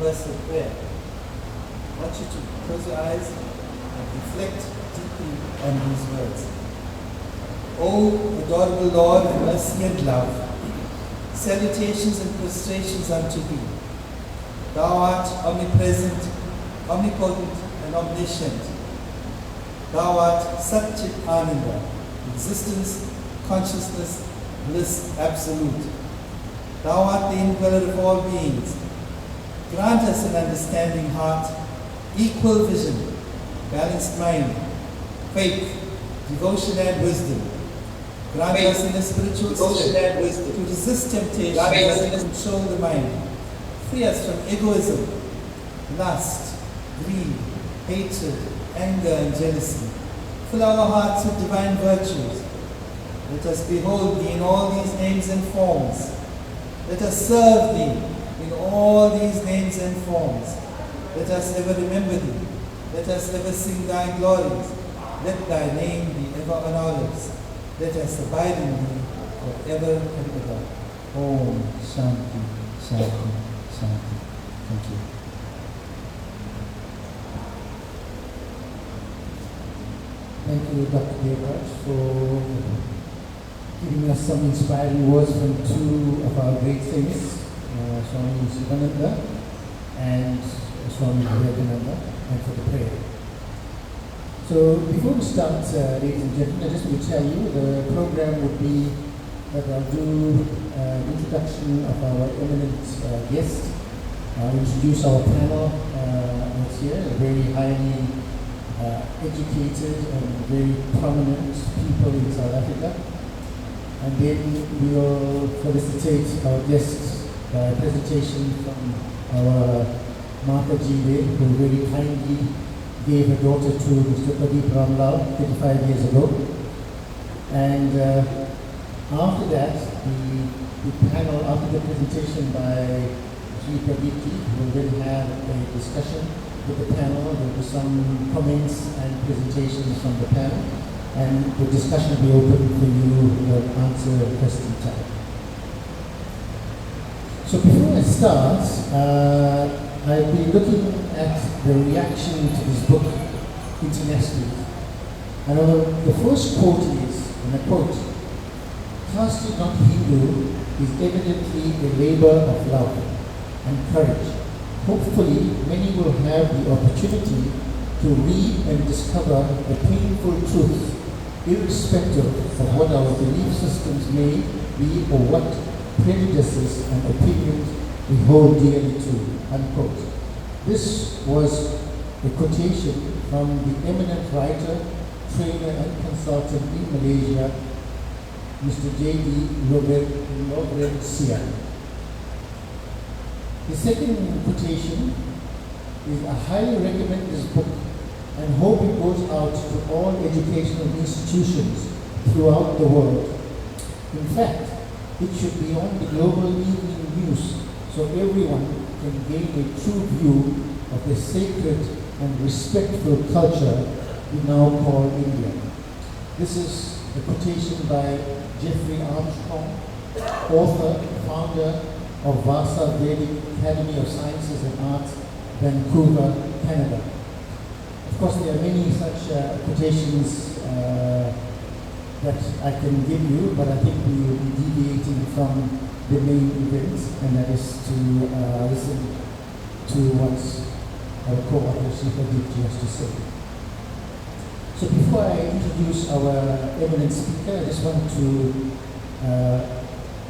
verse of prayer. I want you to close your eyes and reflect deeply on these words. O adorable Lord of mercy and love, salutations and prostrations unto thee. Thou art omnipresent, omnipotent, and omniscient. Thou art Satchit Ananda, existence, consciousness, bliss absolute. Thou art the indweller of all beings. Grant us an understanding heart, equal vision, balanced mind, faith, devotion and wisdom. Grant us in a spiritual strength to resist temptation and control the mind. Free us from egoism, lust, greed, hatred, anger and jealousy. Fill our hearts with divine virtues. Let us behold thee in all these names and forms. Let us serve thee in all these names and forms. Let us ever remember thee. Let us ever sing thy glories. Let thy name be ever on our lips. Let us abide in thee forever and ever. Om Shanti, Shanti, Shanti. Thank you. Thank you, Dr. Devraj, for giving us some inspiring words from two of our great saints, Swami Sivananda and Swami Vivekananda, and for the prayer. So before we start, ladies and gentlemen, I just want to tell you the program would be that I'll do an introduction of our eminent guest. I'll introduce our panel that's here, a very highly educated and very prominent people in South Africa. And then we'll felicitate our guests by a presentation from our Mata Jive, who very kindly gave her daughter to Mr. Pradeep Ramlal 35 years ago. And after that, the panel, after the presentation by Sri Pradeepji, will then have a discussion with the panel. There will be some comments and presentations from the panel, and the discussion will be open for you to answer question time. So before I start, I've been looking at the reaction to this book internationally. And the first quote is, and I quote, "Caste not Hindu is evidently a labor of love and courage. Hopefully, many will have the opportunity to read and discover the painful truth, irrespective of what our belief systems may be or what prejudices and opinions we hold dearly to," unquote. This was a quotation from the eminent writer, trainer and consultant in Malaysia, Mr. J.D. Logrencia. The second quotation is, "I highly recommend this book and hope it goes out to all educational institutions throughout the world. In fact, it should be on the global evening news so everyone can gain a true view of the sacred and respectful culture we now call India." This is a quotation by Jeffrey Armstrong, author, founder of Vasa Vedic Academy of Sciences and Arts, Vancouver, Canada. Of course, there are many such quotations that I can give you, but I think we will be deviating from the main event, and that is to listen to what our co-author Shifa Deepji has to say. So before I introduce our eminent speaker, I just want to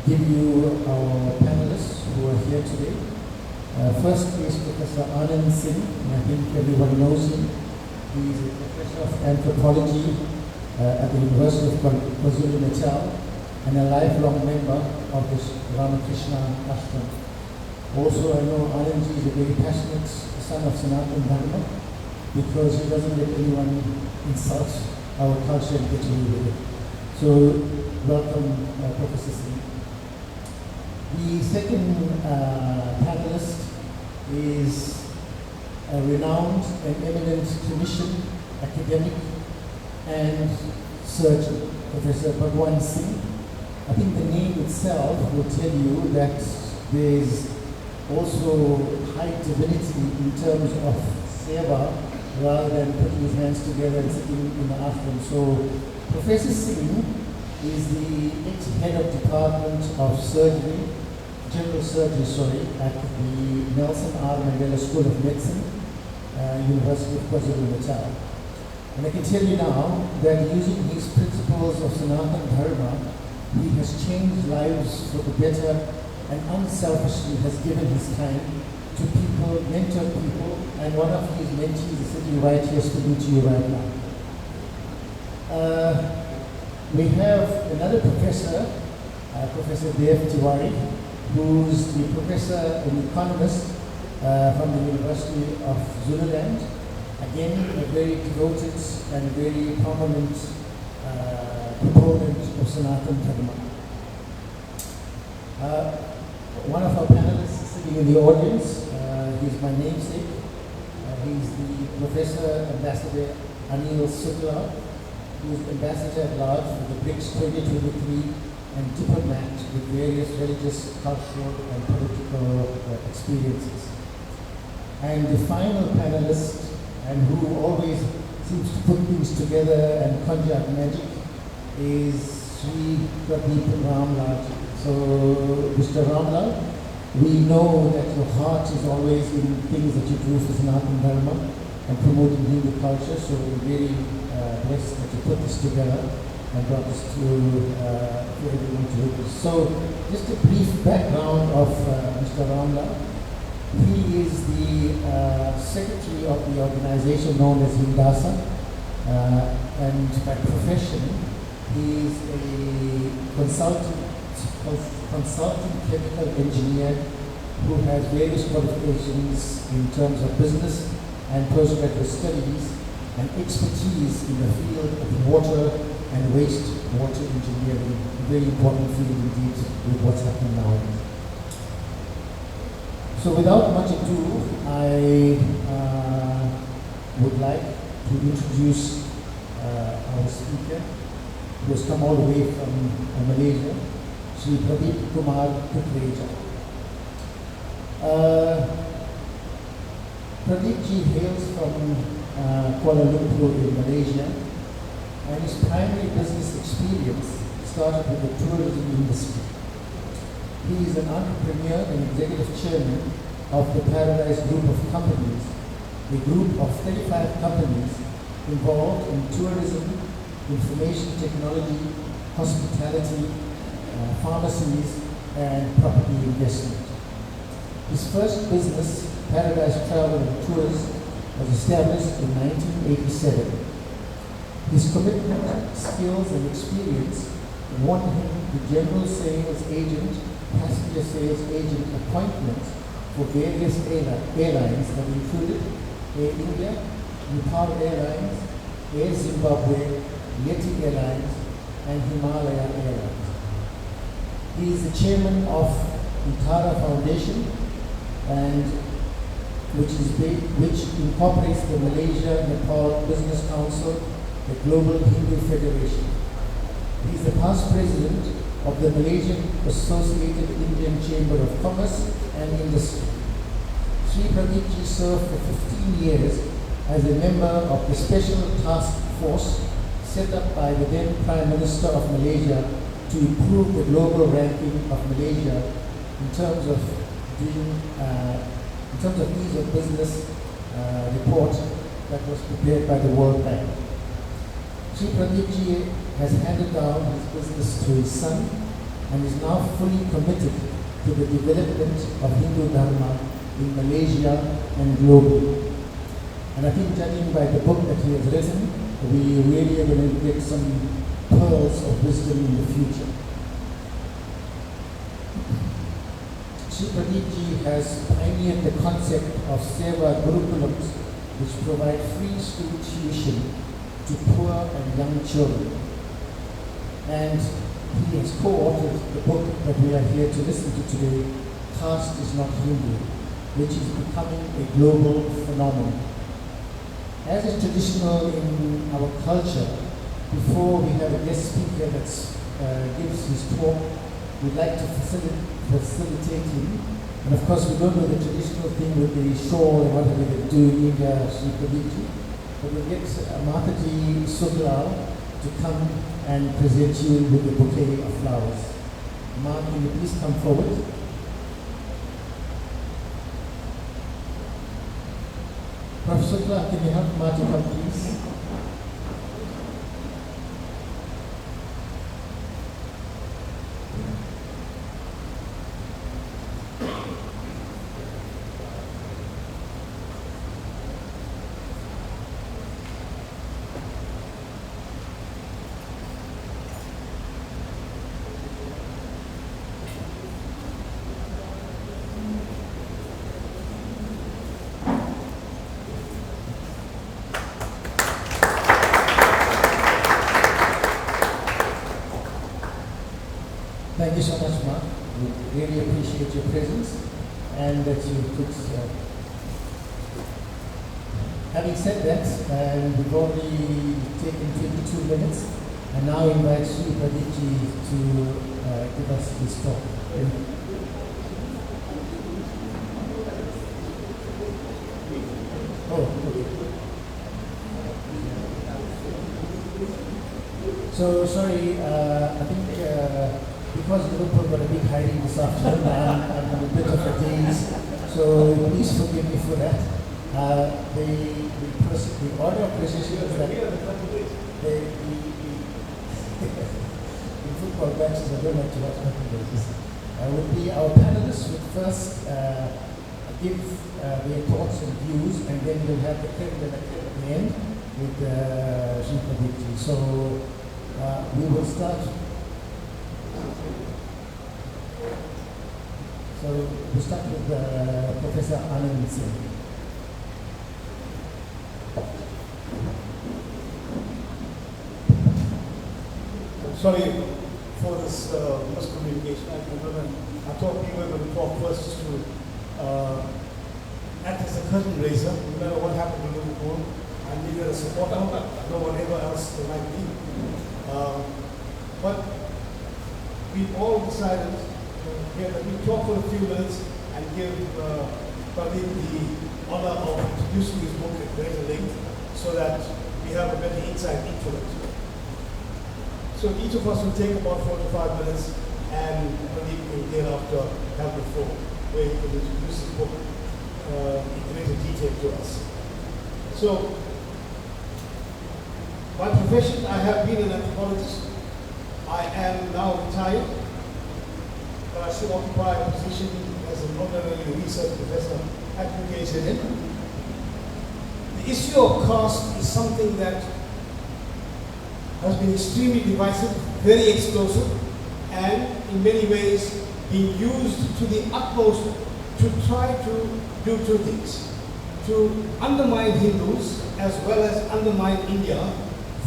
give you our panelists who are here today. First is Professor Anand Singh, and I think everyone knows him. He is a professor of anthropology at the University of KwaZulu-Natal and a lifelong member of the Ramakrishna Ashram. Also, I know Anandji is a very passionate son of Sanatana Dharma because he doesn't let anyone insult our culture and get away with it. So, welcome, Professor Singh. The second panelist is a renowned and eminent clinician, academic, and surgeon, Professor Bhagwan Singh. I think the name itself will tell you that there's also high divinity in terms of seva rather than putting his hands together and sitting in the ashram. So Professor Singh is the ex-head of Department of Surgery, General Surgery, at the Nelson R. Mandela School of Medicine, University of KwaZulu-Natal. And I can tell you now that using his principles of Sanatana Dharma, he has changed lives for the better and unselfishly has given his time to people, mentored people, and one of his mentees is sitting right here speaking to you right now. We have another professor, Professor Dev Tiwari, who's the professor and economist from the University of Zululand. Again, a very devoted and very prominent proponent of Sanatana Dharma. One of our panelists is sitting in the audience. He's my namesake. He's the Professor Ambassador Anil Sukla, who's Ambassador at Large for the BRICS 2023 and diplomat with various religious, cultural, and political experiences. And the final panelist, and who always seems to put things together and conjure up magic, is Sri Pradeep Ramlal. So, Mr. Ramlal, we know that your heart is always in things that you do for Sanatana Dharma and promoting Hindu culture, so we're very blessed that you put this together and brought this to everyone to witness. So, just a brief background of Mr. Ramlal. He is the secretary of the organization known as Hindasa, and by profession, he is a consulting chemical engineer who has various qualifications in terms of business and postgraduate studies and expertise in the field of water and wastewater engineering, a very important field indeed with what's happening now. So without much ado, I would like to introduce our speaker, who has come all the way from Malaysia, Sri Pradeep Kumar Kukreja. Pradeep ji hails from Kuala Lumpur in Malaysia, and his primary business experience started with the tourism industry. He is an entrepreneur and executive chairman of the Paradise Group of Companies, a group of 35 companies involved in tourism, information technology, hospitality, pharmacies, and property investment. His first business, Paradise Travel and Tours, was established in 1987. His commitment, skills, and experience won him the general sales agent, passenger sales agent appointments for various airlines that included Air India, Nepal Airlines, Air Zimbabwe, Yeti Airlines, and Himalaya Airlines. He is the chairman of the Tara Foundation, and which incorporates the Malaysia-Nepal Business Council, the Global Hindu Federation. He is the past president of the Malaysian Associated Indian Chamber of Commerce and Industry. Sri Pradeep ji served for 15 years as a member of the Special Task Force set up by the then Prime Minister of Malaysia to improve the global ranking of Malaysia in terms of ease of business report that was prepared by the World Bank. Sri Pradeep ji has handed down his business to his son and is now fully committed to the development of Hindu Dharma in Malaysia and globally. And I think, judging by the book that he has written, we really are going to get some pearls of wisdom in the future. Sri Pradeep ji has pioneered the concept of Seva Gurukulams, which provide free school tuition to poor and young children. And he has co-authored the book that we are here to listen to today, Caste is Not Hindu, which is becoming a global phenomenon. As is traditional in our culture, before we have a guest speaker that gives his talk, we'd like to facilitate him And of course, we don't do the traditional thing with the shawl and whatever they do in India, Sripaviti. But we'll get Mataji Suglal to come and present you with a bouquet of flowers. Ma, can you please come forward? Professor Clark, can you help Ma to come, please? Thank you so much, Mark. We really appreciate your presence and that you could. Having said that, we've already taken 22 minutes, and now invite Sri Pradipji to give us his talk. Oh, okay. So sorry, I think because Liverpool got a big hiding this afternoon, I'm a bit of a daze, so please forgive me for that. The order of precision is that in football matches, I don't like to watch commentators. Would be our panelists would first give their thoughts and views, and then we'll have the creme de la creme at the end with Sripaviti. So we will start. So we'll start with Professor Anand Singh. Sorry for this miscommunication. I thought we were going to talk first to act as a curtain raiser, no matter what happened to Liverpool, and neither a supporter nor whatever else there might be. But we've all decided here that we talk for a few minutes and give Pradeep the honor of introducing his book at greater length so that we have a better insight into it. So each of us will take about 4 to 5 minutes, and Pradeep will thereafter have the floor, where he can introduce his book in greater detail to us. So, by profession, I have been an anthropologist. I am now retired, but I still occupy a position as an honorary research professor at UKZN. The issue of caste is something that has been extremely divisive, very explosive, and in many ways being used to the utmost to try to do two things: to undermine Hindus as well as undermine India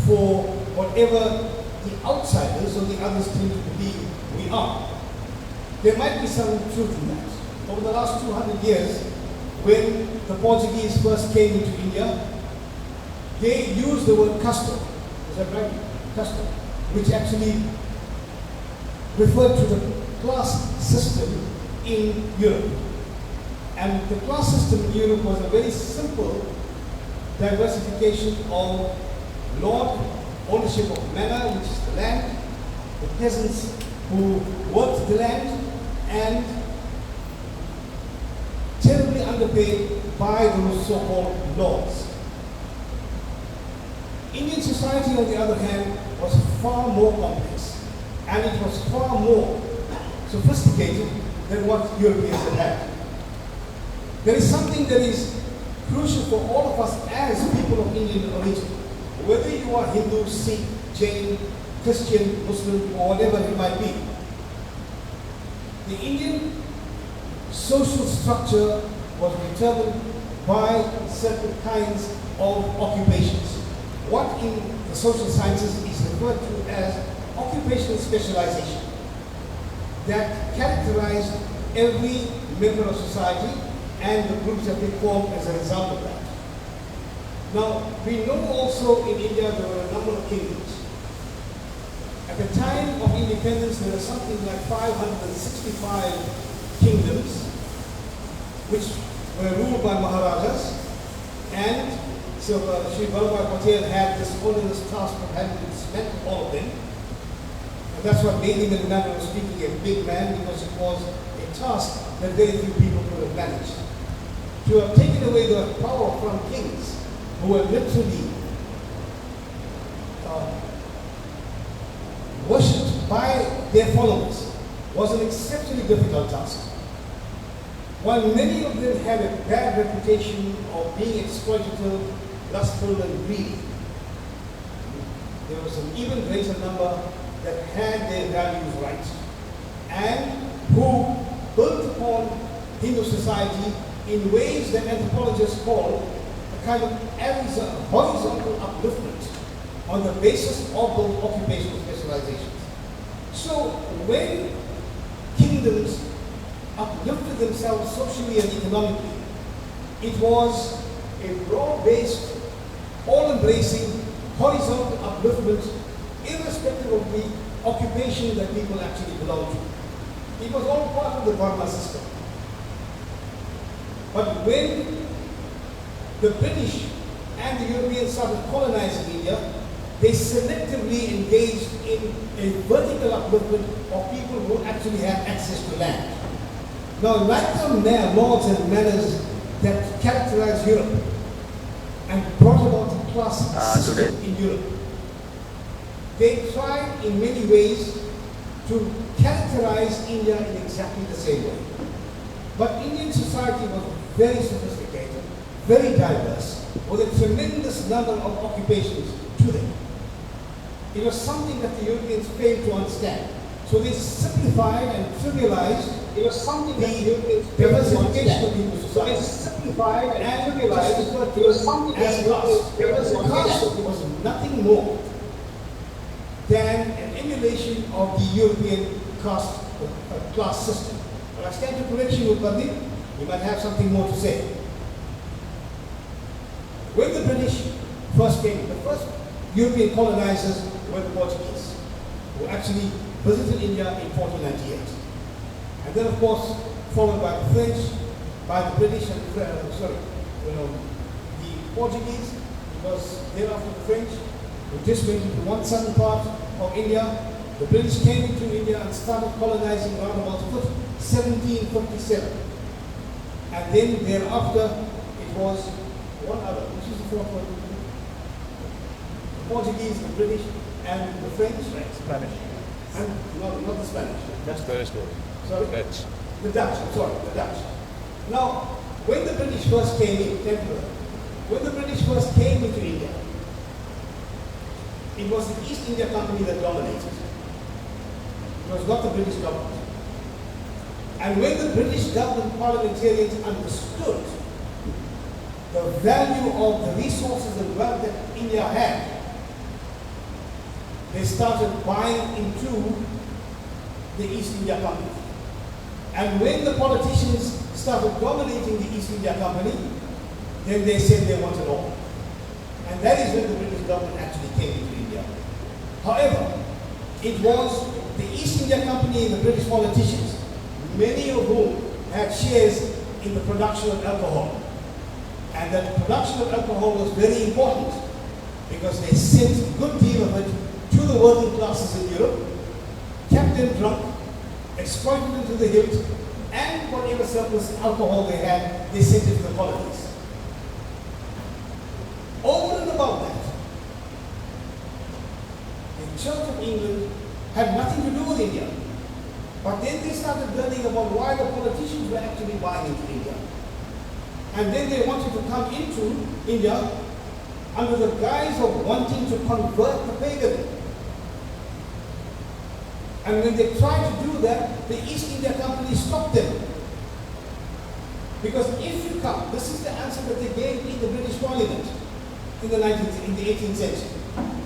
for whatever the outsiders or the others claim to believe we are. There might be some truth in that. Over the last 200 years, when the Portuguese first came into India, they used the word caste. Is that right? Caste, which actually referred to the class system in Europe. And the class system in Europe was a very simple diversification of lord, ownership of manor, which is the land, the peasants who worked the land, and terribly underpaid by those so-called lords. Indian society, on the other hand, was far more complex, and it was far more sophisticated than what Europeans had. There is something that is crucial for all of us as people of Indian origin, whether you are Hindu, Sikh, Jain, Christian, Muslim, or whatever it might be. The Indian social structure was determined by certain kinds of occupations. What in the social sciences is referred to as occupational specialization that characterized every member of society and the groups that they formed as a result of that. Now, we know also in India there were a number of kingdoms. At the time of independence, there were something like 565 kingdoms, which were ruled by Maharajas, and so Sri Vallabhbhai Patel had this onerous task of having to dismantle all of them. And that's what made him, in a manner of speaking, a big man, because it was a task that very few people could have managed. To have taken away the power from kings who were literally worshipped by their followers was an exceptionally difficult task. While many of them had a bad reputation of being exploitative, lustful, and greedy, there was an even greater number that had their values right and who built upon Hindu society in ways that anthropologists call a kind of horizontal upliftment on the basis of those occupational specializations. So when kingdoms uplifted themselves socially and economically, it was a broad-based, all-embracing, horizontal upliftment irrespective of the occupation that people actually belonged to. It was all part of the Varna system. But when the British and the Europeans started colonizing India, they selectively engaged in a vertical upliftment of people who actually had access to land. Now, like the laws and manners that characterized Europe and brought about the class system in Europe, they tried in many ways to characterize India in exactly the same way. But Indian society was very sophisticated, very diverse, with a tremendous number of occupations to them. It was something that the Europeans failed to understand. So they simplified and trivialized the diversification of Hindu society. So they simplified and trivialized as class. Caste was nothing more than an emulation of the European caste class system. But I stand to correction with Pandit, you might have something more to say. When the British first came, the first European colonizers were the Portuguese, who actually visited India in 1498. And then, of course, followed by the French, by the British, and the Portuguese, because thereafter the French, who just went into one southern part of India. The British came into India and started colonizing around about 1757. And then thereafter, it was one other, which is the fourth one? The Portuguese, the British, and the French. Spanish. And not the Spanish. That's Spanish. Sorry? Dutch. The Dutch, sorry, the Dutch. Now, when the British first came in, when the British first came into India, it was the East India Company that dominated. It was not the British government. And when the British government parliamentarians understood the value of the resources and wealth that India had, they started buying into the East India Company. And when the politicians started dominating the East India Company, then they said they wanted all. And that is when the British government actually came into India. However, it was the East India Company and the British politicians, many of whom had shares in the production of alcohol. And that production of alcohol was very important because they sent a good deal of it to the working classes in Europe, kept them drunk, exploited them to the hilt, and whatever surplus alcohol they had, they sent it to the colonies. Over and above that, the Church of England had nothing to do with India. But then they started learning about why the politicians were actually buying into India. And then they wanted to come into India under the guise of wanting to convert the pagan. And when they tried to do that, the East India Company stopped them. Because if you come, this is the answer that they gave in the British Parliament in the 18th century.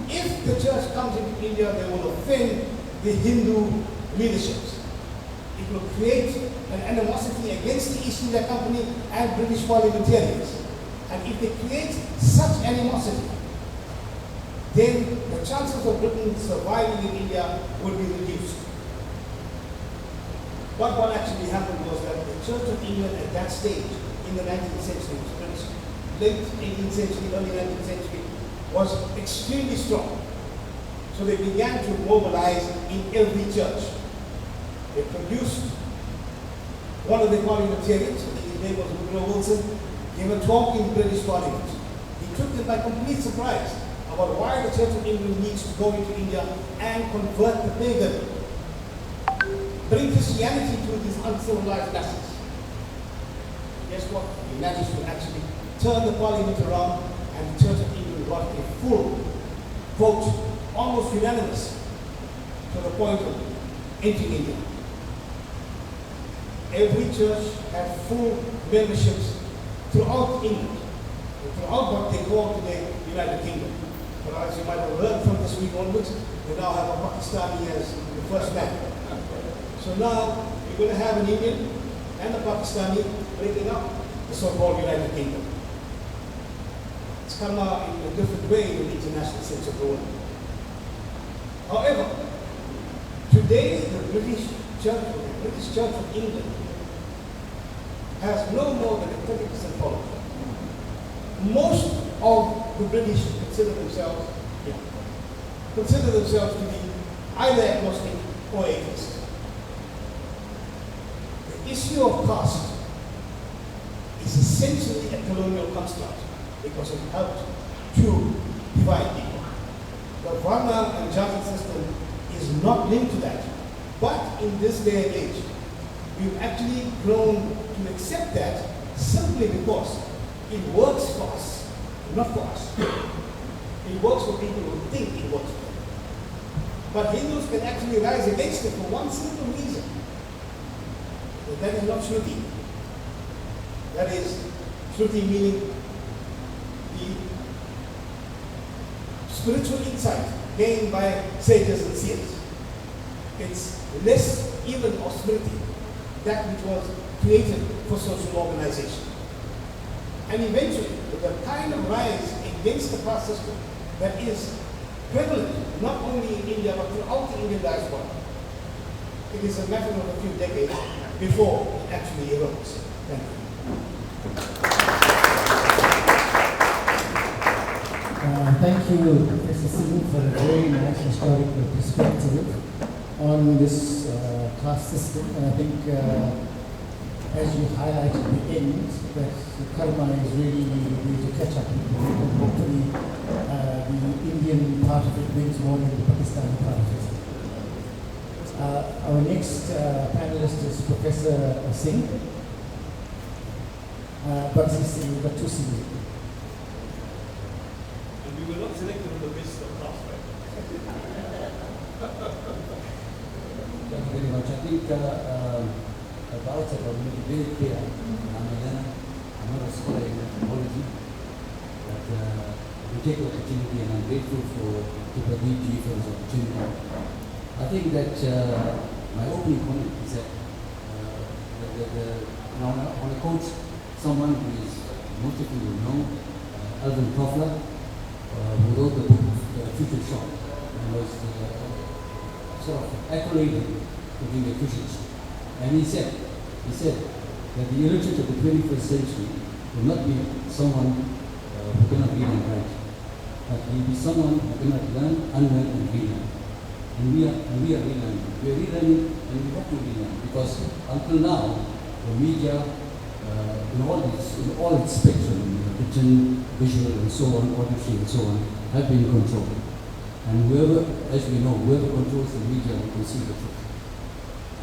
If the church comes into India, they will offend the Hindu leaderships. It will create an animosity against the East India Company and British parliamentarians. And if they create such animosity, then the chances of Britain surviving in India would be reduced. But what actually happened was that the Church of England at that stage in the 19th century, late 18th century, early 19th century, was extremely strong. So they began to mobilize in every church. They produced one of the parliamentarians, his name was Woodrow Wilson, gave a talk in the British Parliament. He took them by complete surprise about why the Church of England needs to go into India and convert the pagan, bring Christianity to these uncivilized masses. Guess what? He managed to actually turn the Parliament around, and the Church of England got a full vote, almost unanimous, to the point of entering India. Every church had full memberships throughout England, throughout what they call today the United Kingdom. But as you might have learned from this week onwards, we now have a Pakistani as the first man. So now you're going to have an Indian and a Pakistani breaking up the so-called United Kingdom. It's come out in a different way in the international sense of the word. However, today the British Church of England has no more than a 30% following. Most of the British consider themselves to be either agnostic or atheist. The issue of caste is essentially a colonial construct because it helped to divide people. The Varna and Jati system is not linked to that. But in this day and age, we've actually grown to accept that simply because it works for us, not for us. It works for people who think it works for them. But Hindus can actually rise against it for one simple reason. That is not Shruti. That is Shruti meaning the spiritual insight gained by sages and seers. It's less even of Smriti, that which was created for social organization. And eventually, with the kind of rise against the caste system that is prevalent not only in India but throughout the Indian diaspora, it is a matter of a few decades before it actually erodes. Thank you. Thank you, Professor Singh, for a very nice historical perspective on this caste system. And I think, as you highlighted at the end, that the karma is really going to catch up with you. And hopefully, the Indian part of it brings more than the Pakistani part of it. Our next panelist is Professor Singh. Bakshi Singh, we've got two Singhs. And we were not selected on the basis of class, right? Thank you very much. I think about it, I'm very clear. I'm a learner. I'm not a scholar in anthropology. But we take the opportunity, and I'm grateful to Pradeep ji for this opportunity. I think that my opening comment is that I want to quote someone who is, most of you will know, Alvin Toffler, who wrote the book Future Shock, and was sort of accoladed to being a futurist. And he said that the illiterate of the 21st century will not be someone who cannot read and write, but he will be someone who cannot learn, unlearn, and relearn. And we are relearning. We are relearning, and we have to relearn, because until now, the media, in all its spectrum, written, visual, and so on, auditory, and so on, have been controlled. And whoever, as we know, whoever controls the media will conceive the truth.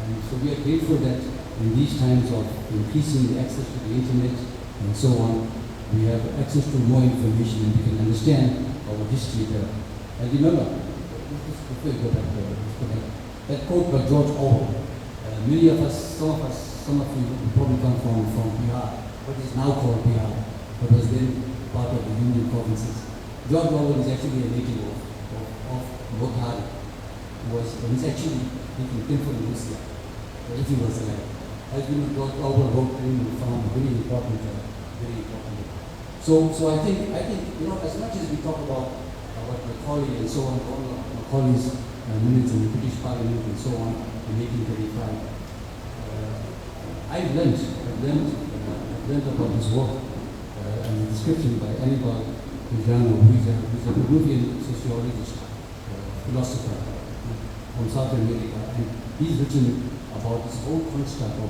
And so we are grateful that in these times of increasing the access to the internet and so on, we have access to more information and we can understand our history better. And remember, before you go back there, that quote by George Orwell, many of us, some of you probably come from Bihar, what is now called Bihar, but was then part of the Union provinces. George Orwell is actually a native of Bokhara. He's actually taking from Russia, if he was alive. As we know, George Orwell wrote and found very important. So I think as much as we talk about what Macaulay and so on, Macaulay's minutes in the British Parliament and so on in 1835, I've learned about his work and the description by Anibal Vijano, who's a Peruvian sociologist, philosopher from South America, and he's written about this whole construct of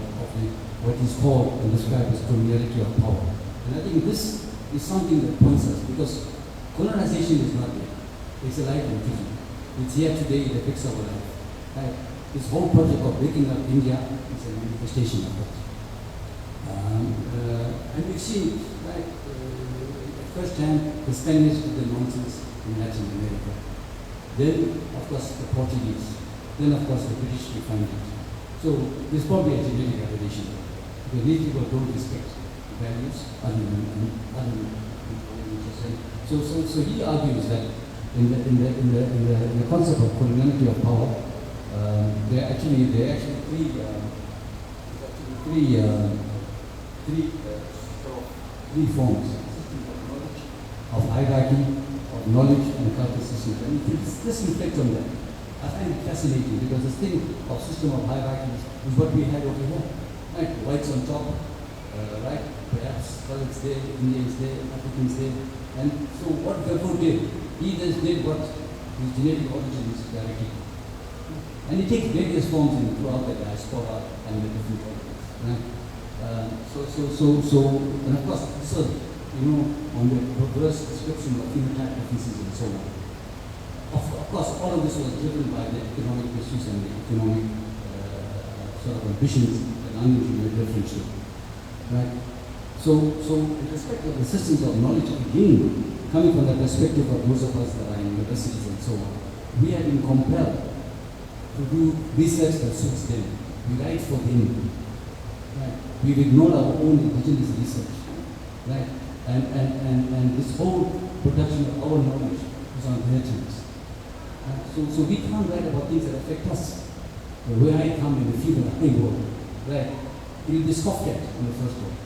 what is called and described as coloniality of power. And I think this is something that points us, because colonization is not there. It's a life in prison. It's here today, it affects our life. Right? This whole project of waking up India is a manifestation of that. And we've seen, right, at first hand, the Spanish did the nonsense in Latin America. Then, of course, the Portuguese. Then, of course, the British refined it. So, there's probably a genetic aberration. Because these people don't respect values other than so he argues that in the concept of coloniality of power, there are actually three forms of hierarchy, of knowledge and cultural systems. And this reflects on that. I find it fascinating because this thing of system of hierarchies is what we had over here. Right? Whites on top, right? Perhaps colors there, Indians there, Africans there. And so what Gabor did, he just did what his genetic origin is directly. And it takes various forms throughout the diaspora and the different countries. Right? And of course, so, on the perverse description of phenotype differences and so on. Of course, all of this was driven by the economic pursuits and the economic sort of ambitions that unusually differentiate. Right? So in respect of the systems of knowledge, again, coming from the perspective of those of us that are in universities and so on, we have been compelled to do research that suits them. We write for them. Right? We've ignored our own indigenous research. Right? And this whole production of our knowledge is on their terms. So we can't write about things that affect us. Where I come in the field of high world, right? It will be scoffed at on the first one.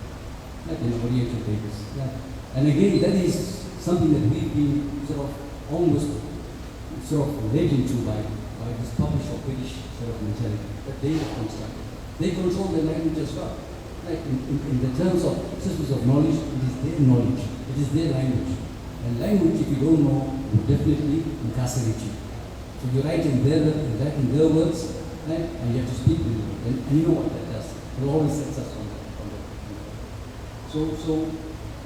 Like in oriental papers. Yeah. And again, that is something that we've been sort of almost sort of led into by this published or British sort of mentality that they have constructed. They control the language as well. Like in the terms of systems of knowledge, it is their knowledge, it is their language. And language, if you don't know, will definitely incarcerate you. So you write in their words, right? And you have to speak with them. And you know what that does. It always sets us on that. So,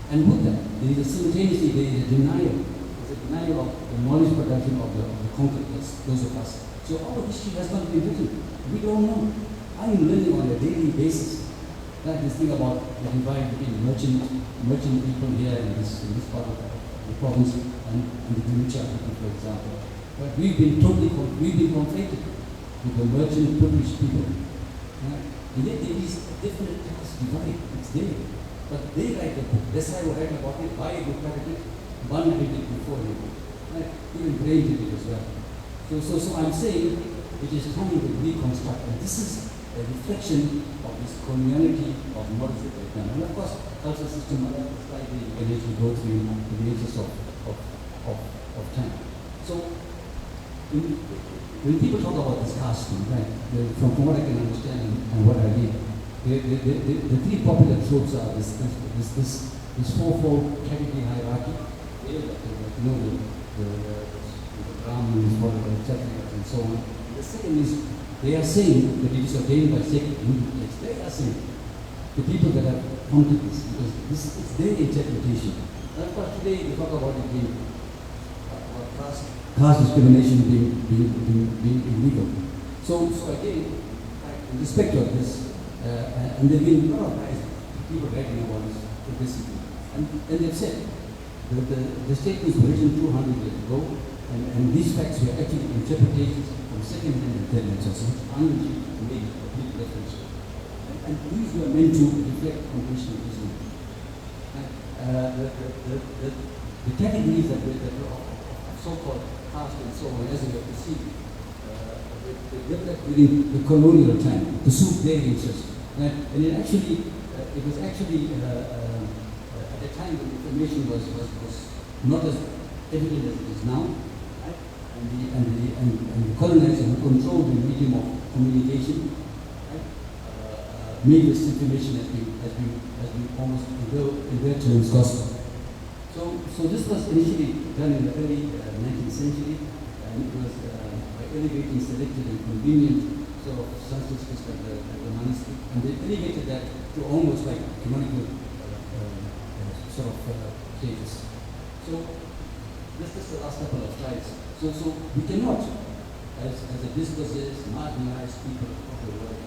and with that, there is simultaneously a denial. There's a denial of the knowledge production of the conquered, those of us. So our history has not been written. We don't know. I am learning on a daily basis. That this thing about the divide between merchant people here in this part of the province and the Gurucha people, for example. But we've been conflated with the merchant privileged people. Right? And yet there is a definite class divide. It's there. But they write the book. This I will write about it. Why you look at it? One read it before him. Right? Even Brain did it as well. So I'm saying it is time to reconstruct. And this is a reflection of this coloniality of knowledge that we've done. And of course, cultural system slightly you can actually go through the ages of time. So when people talk about this caste thing, right, from what I can understand and what I read, the three popular tropes are this fourfold category hierarchy. The Brahmins, the Kshatriyas, and so on. The second is they are saying that it is ordained by sacred Hindu texts. They are saying the people that have prompted this, because this is their interpretation. And of course today we talk about it being caste discrimination being illegal. So again, in respect of this, and there have been a lot of guys, people writing about this progressively. And they've said the statements were written 200 years ago, and these facts were actually interpreted from second-hand and third-hand sources, unusually made a complete reference. And these were meant to reflect conventional wisdom. The categories that were of so-called caste and so on, as we have perceived, they reflect within the colonial time to suit their interests. And it was actually at a time when information was not as evident as it is now, right? And the colonizers who controlled the medium of communication, right? made this information as we almost in their terms gospel. So this was initially done in the early 19th century, and it was by elevating selected and convenient sort of Sanskrit scripts at the monastery, and they elevated that to almost like canonical sort of status. So this is the last couple of slides. So we cannot, as a discourse is, marginalize people of the world.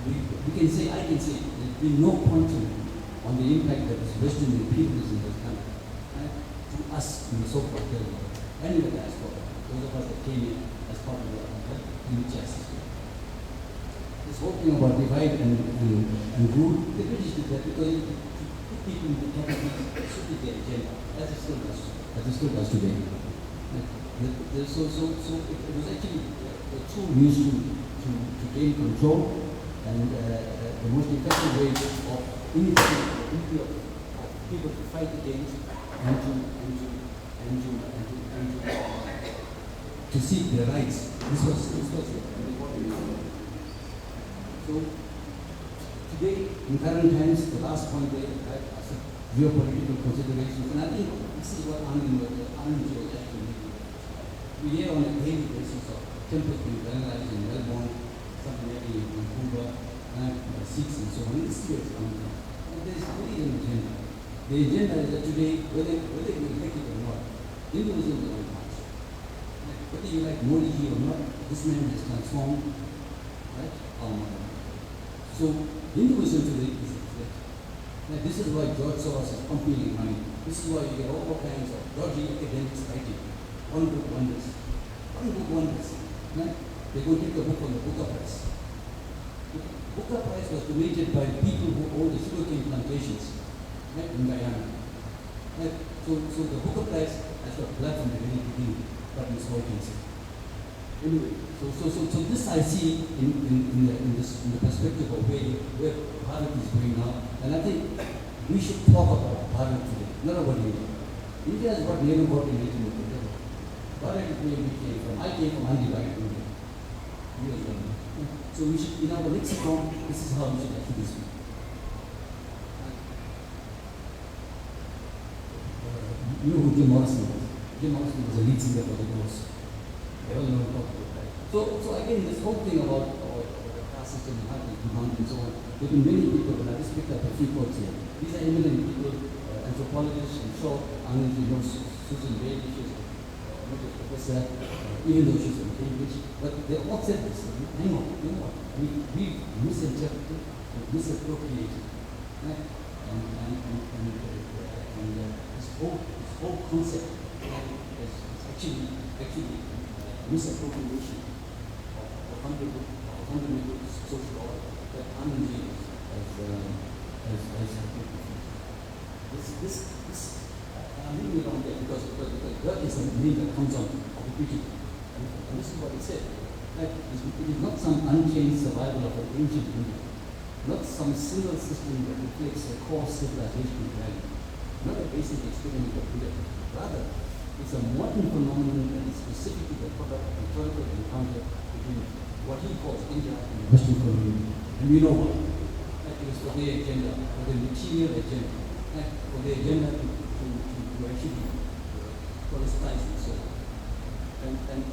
We can say, I can say, there's been no quantum on the impact that is Western imperialism has done to us in the so-called third world, and in the diaspora, those of us that came in as part of the justice. This whole thing about divide and rule, the British did that because it put people in the categories suited their agenda, as it still does today. So it was actually a tool used to gain control, and the most effective way of initiating of people to fight against and to seek their rights. This was it. So today, in current times, the last point there, geopolitical considerations, and I think this is what Anand was actually making. We hear on a daily basis of temples being vandalized in Melbourne, something happening in Cuba, Sikhs and so on. This is where it's coming from. And there is really an agenda. The agenda is that today, whether you like it or not, Hinduism is on march. Whether you like Modi or not, this man has transformed our modern. So Hinduism today is a threat. Now, this is why George Soros is pumping in money. This is why you get all kinds of dodgy academics writing. One book wonders. Right? They're going to take a book on the Booker Prize. The Booker Prize was donated by people who own the sugarcane plantations, right, in Guyana. Right? So the Booker Prize has got blood from the very beginning, but it's all cancer. Anyway, so this I see in the perspective of where Bharat is going now, and I think we should talk about Bharat today, not about India. India is what Nehru got in 1847. Bharat is where we came from. I came from undivided India. So we should, in our lexicon, this is how we should actually speak. You know who Jim Morrison was? Jim Morrison was a lead singer for the Doors. Well-known popular guy. So again, this whole thing about the caste system and how it demand and so on, there have been many people, and I just picked up a few quotes here. These are eminent people, anthropologists, I'm sure Anand, you know Susan Bailey, she's a professor, even though she's from Cambridge, but they all said this, hang on, you know what, we misinterpreted, misappropriated, right? And this whole concept is actually misappropriation of fundamental social order that Anandji has this I'm leaving it on there because that is the name that comes on repeatedly. And this is what he said. That it is not some unchanged survival of an ancient India, not some single system that reflects a core civilization value, not a basic experiment of Buddha. Rather, it's a modern phenomenon that is specifically the product of historical encounter between what he calls India and the Western community. And we know what. It is for their agenda, for their material agenda, for their agenda to actually politicize and so on. And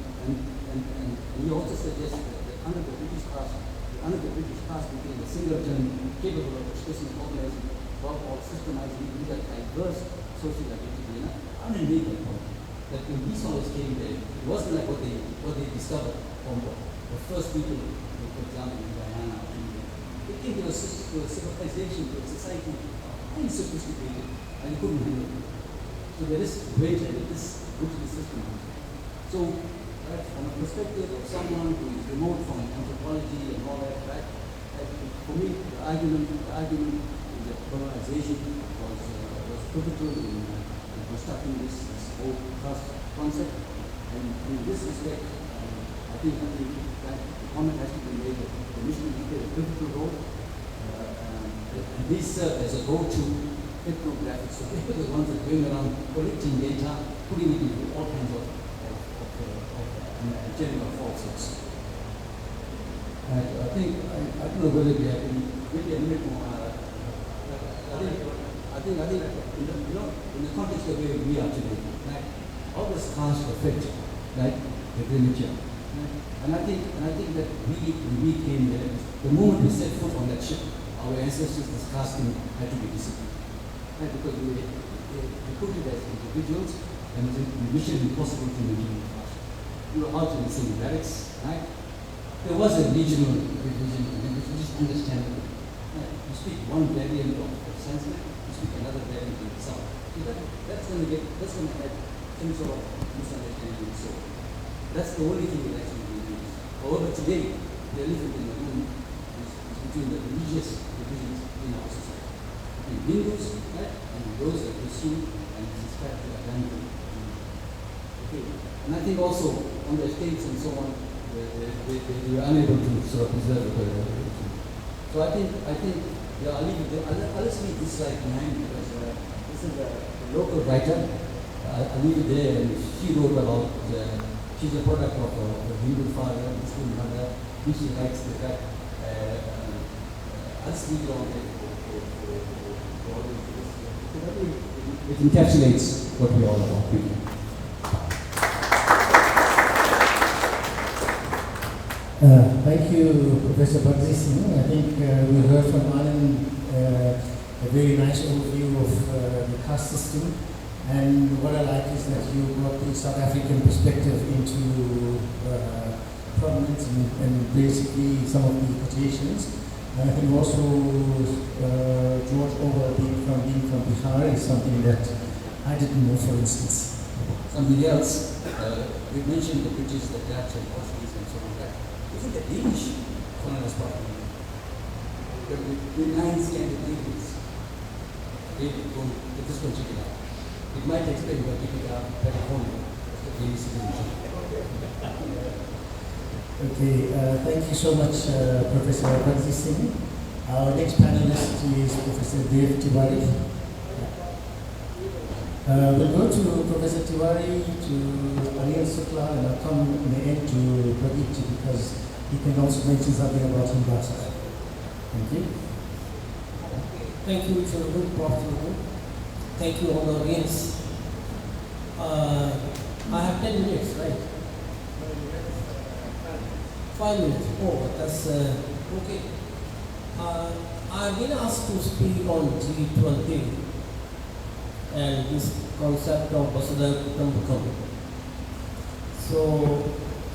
he also suggests that under the British caste became a singleton capable of expressing, organizing, or systemizing these diverse social identity. And I made that point. That when these scholars came there, it wasn't like what they discovered from the first people, for example, in Guyana. They came to a civilization, to a society, highly sophisticated, and couldn't handle it. So there is weight in this system. So, from a perspective of someone who is remote from anthropology and all that, for me, the argument is that colonization was pivotal in constructing this whole trust concept. And in this respect, I think that the comment has to be made that the missionaries played a pivotal role. And they serve as a go-to ethnographics. So they were the ones that are going around collecting data, putting it into all kinds of general falsehoods. And I think, I don't know whether we have maybe a minute more. I think in the, in the context of where we are today, right, how does caste affect, right, the religion? Right? And I think that when we came there, the moment we set foot on that ship, our ancestors, this caste thing had to be disciplined. Right? Because we were recruited as individuals, and it was mission impossible to maintain the caste. We were out in the same barracks, right? There was a regional division, and it was just understandable. Right? You speak one variant of Sanskrit, you speak another variant in the south. So that's going to add some sort of misunderstanding and so on. That's the only thing that actually we use. However, today, the elephant in the room is between the religious divisions in our society. Between Hindus, right, and those that pursue and subscribe to Advaita. Okay. And I think also on the estates and so on, they were unable to sort of preserve the religion. So I think, yeah, I'll just leave this slide behind because this is a local writer. I'll leave it there, and she wrote about, she's a product of a Hindu father, a Muslim mother, and she writes that, I'll just leave it on there for all of this. So that way, it encapsulates what we're all about. Thank you, Professor Bhakti Singh. I think we heard from Anand a very nice overview of the caste system. And what I like is that you brought the South African perspective into prominence and basically some of the quotations. And I think also George Orwell being from Bihar is something that I didn't know, for instance. Something else, we mentioned the British, the Dutch, and Portuguese, and so on. I think the Danish colonized property. The 9 Scandinavians, they just don't check it out. It might explain what they pick up California, the Danish citizenship. Okay, thank you so much, Professor Bhakti Singh. Our next panelist is Professor Dev Tiwari. We'll go to Professor Tiwari, to Anil Sukla, and I'll come in the end to Pradeep because he can also mention something about Hindasa. Thank you. Thank you, it's a good talk. Thank you, all the audience. I have 10 minutes, right? 5 minutes. Oh, that's okay. I've been asked to speak on G20 and this concept of Vasudha Kutumbakam. So,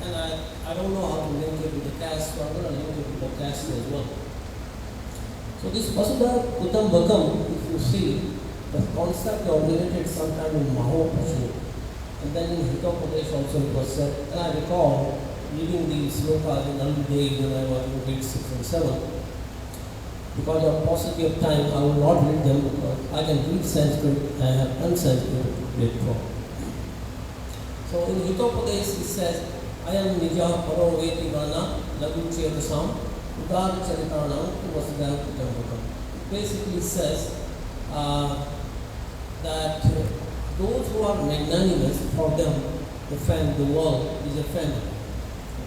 and I don't know how to link it with the caste, so I'm going to link it with the caste as well. So this Vasudha Kutumbakam, if you see, the concept originated sometime in Mahaprabhu, and then in Hitopadesh also it was said. And I recall reading the slokas in early days when I was in grade 6 and 7. Because of paucity of time, I will not read them because I can read Sanskrit and I have done Sanskrit grade 4. So in Hitopadesh it says, Ayam Nija Paro Veti Vana Lagu Chetasam Udar Charitanam Vasudha Kutumbakam. It basically says that those who are magnanimous, for them, the world is a family.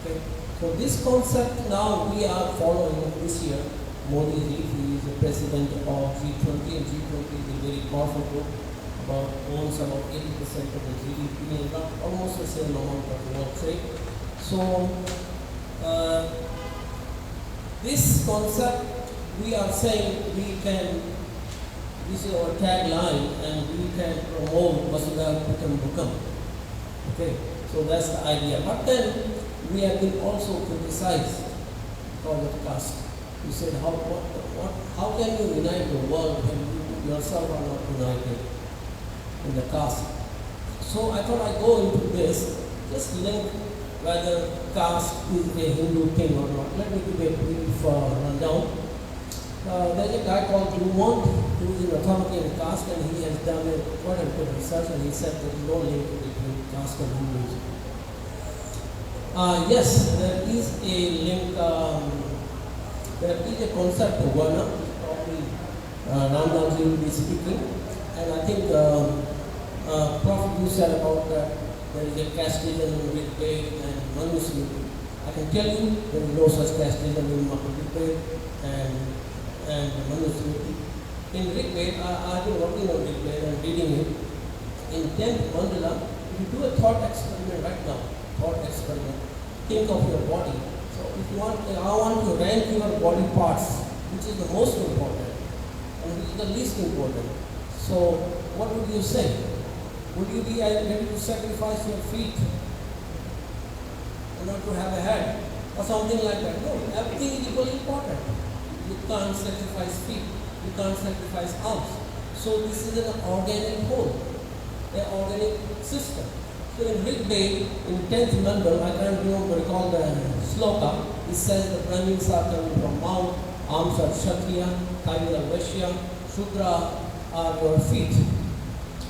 Okay? So this concept now we are following this year. Modi ji, he is the president of G20, and G20 is a very powerful group, owns about 80% of the GDP and almost the same amount of world trade. So this concept, we are saying this is our tagline, and we can promote Vasudha Kutumbakam. Okay, so that's the idea. But then we have been also criticized because of caste. We said, how can you unite the world when you yourself are not united in the caste? So I thought I'd go into this, just link whether caste is a Hindu thing or not. Let me give a brief rundown. There's a guy called Dumont who is an authority in caste, and he has done quite a bit of research, and he said there is no link between caste and Hinduism. Yes, there is a link. There is a concept of Varna, probably Ramdalji will be speaking, and I think Prof. you said about that there is a casteism with Ved and Manusmriti. I can tell you there is no such caste in Rig and Manusmriti. In Rig Veda, I've been working on Rig Veda and reading it. In 10th mandala, if you do a thought experiment right now, think of your body. So if you want, I want to rank your body parts, which is the most important and which is the least important. So what would you say? Would you be ready to sacrifice your feet in order to have a head or something like that? No, everything is equally important. You can't sacrifice feet, you can't sacrifice arms. So this is an organic whole, an organic system. So in Rig Veda, in 10th mandal, I can't recall the sloka, it says the Brahmins are coming from mouth, arms are Kshatriya, thighs are Vaishya, Shudra are your feet.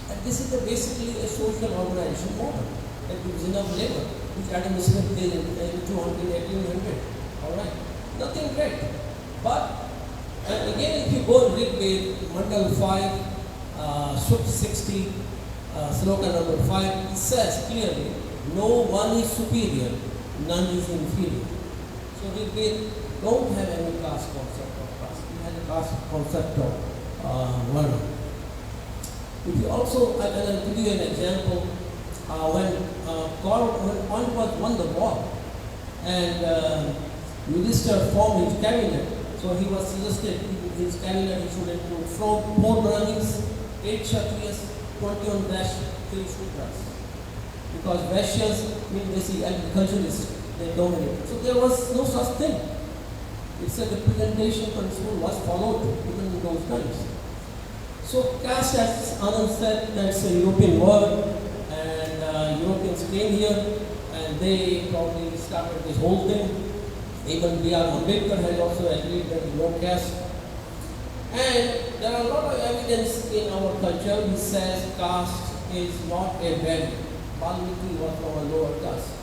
And this is basically a social organization model that gives enough labor, which Adam Smith did in 1800. Alright, nothing great. But again, if you go and read with Mandal 5, Sukh 60, sloka number 5, it says clearly, no one is superior, none is inferior. So we don't have any class concept of caste. We have a class concept of varna. If you also, I'll give you an example, when Pandavas won the war and Yudhishthira formed his cabinet, so he was suggested in his cabinet he should include 4 Brahmins, 8 Kshatriyas, 21 3 Shudras. Because Vaishyas mean basically agriculturists, they dominate. So there was no such thing. It's a representation principle was followed even in those times. So caste, as Anand said, that's a European word, and Europeans came here and they probably started this whole thing. Even B.R. Ambedkar has also agreed that there is no caste. And there are a lot of evidence in our culture which says caste is not a value. Valmiki was from a lower caste.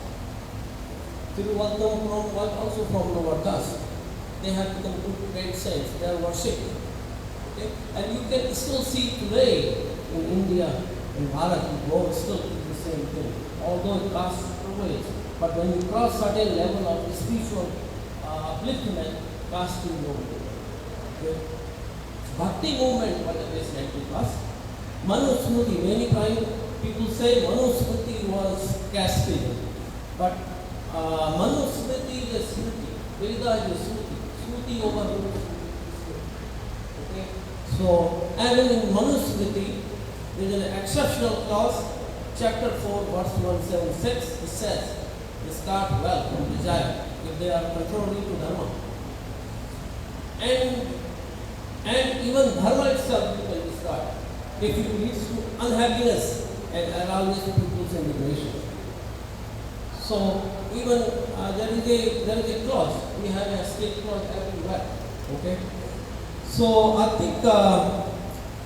Tiruvaltam was also from lower caste. They have become good great saints. They are worshipped. Okay? And you can still see today in India, in Bharat, in world, still the same thing. Although caste prevails. But when you cross certain level of spiritual upliftment, caste is no more. Okay? Bhakti movement was a best like to caste. Manusmriti, many times people say Manusmriti was casteism. But Manusmriti is a Smriti. Veda is a Smriti. Smriti overrules. Okay? So, and in Manusmriti, there is an exceptional clause, chapter 4, verse 176, it says, they start well from desire if they are contrary to Dharma. And even Dharma itself you can start. If it leads to unhappiness and arousing people's indignation. So even there is a clause. We have a state clause everywhere. Okay. So I think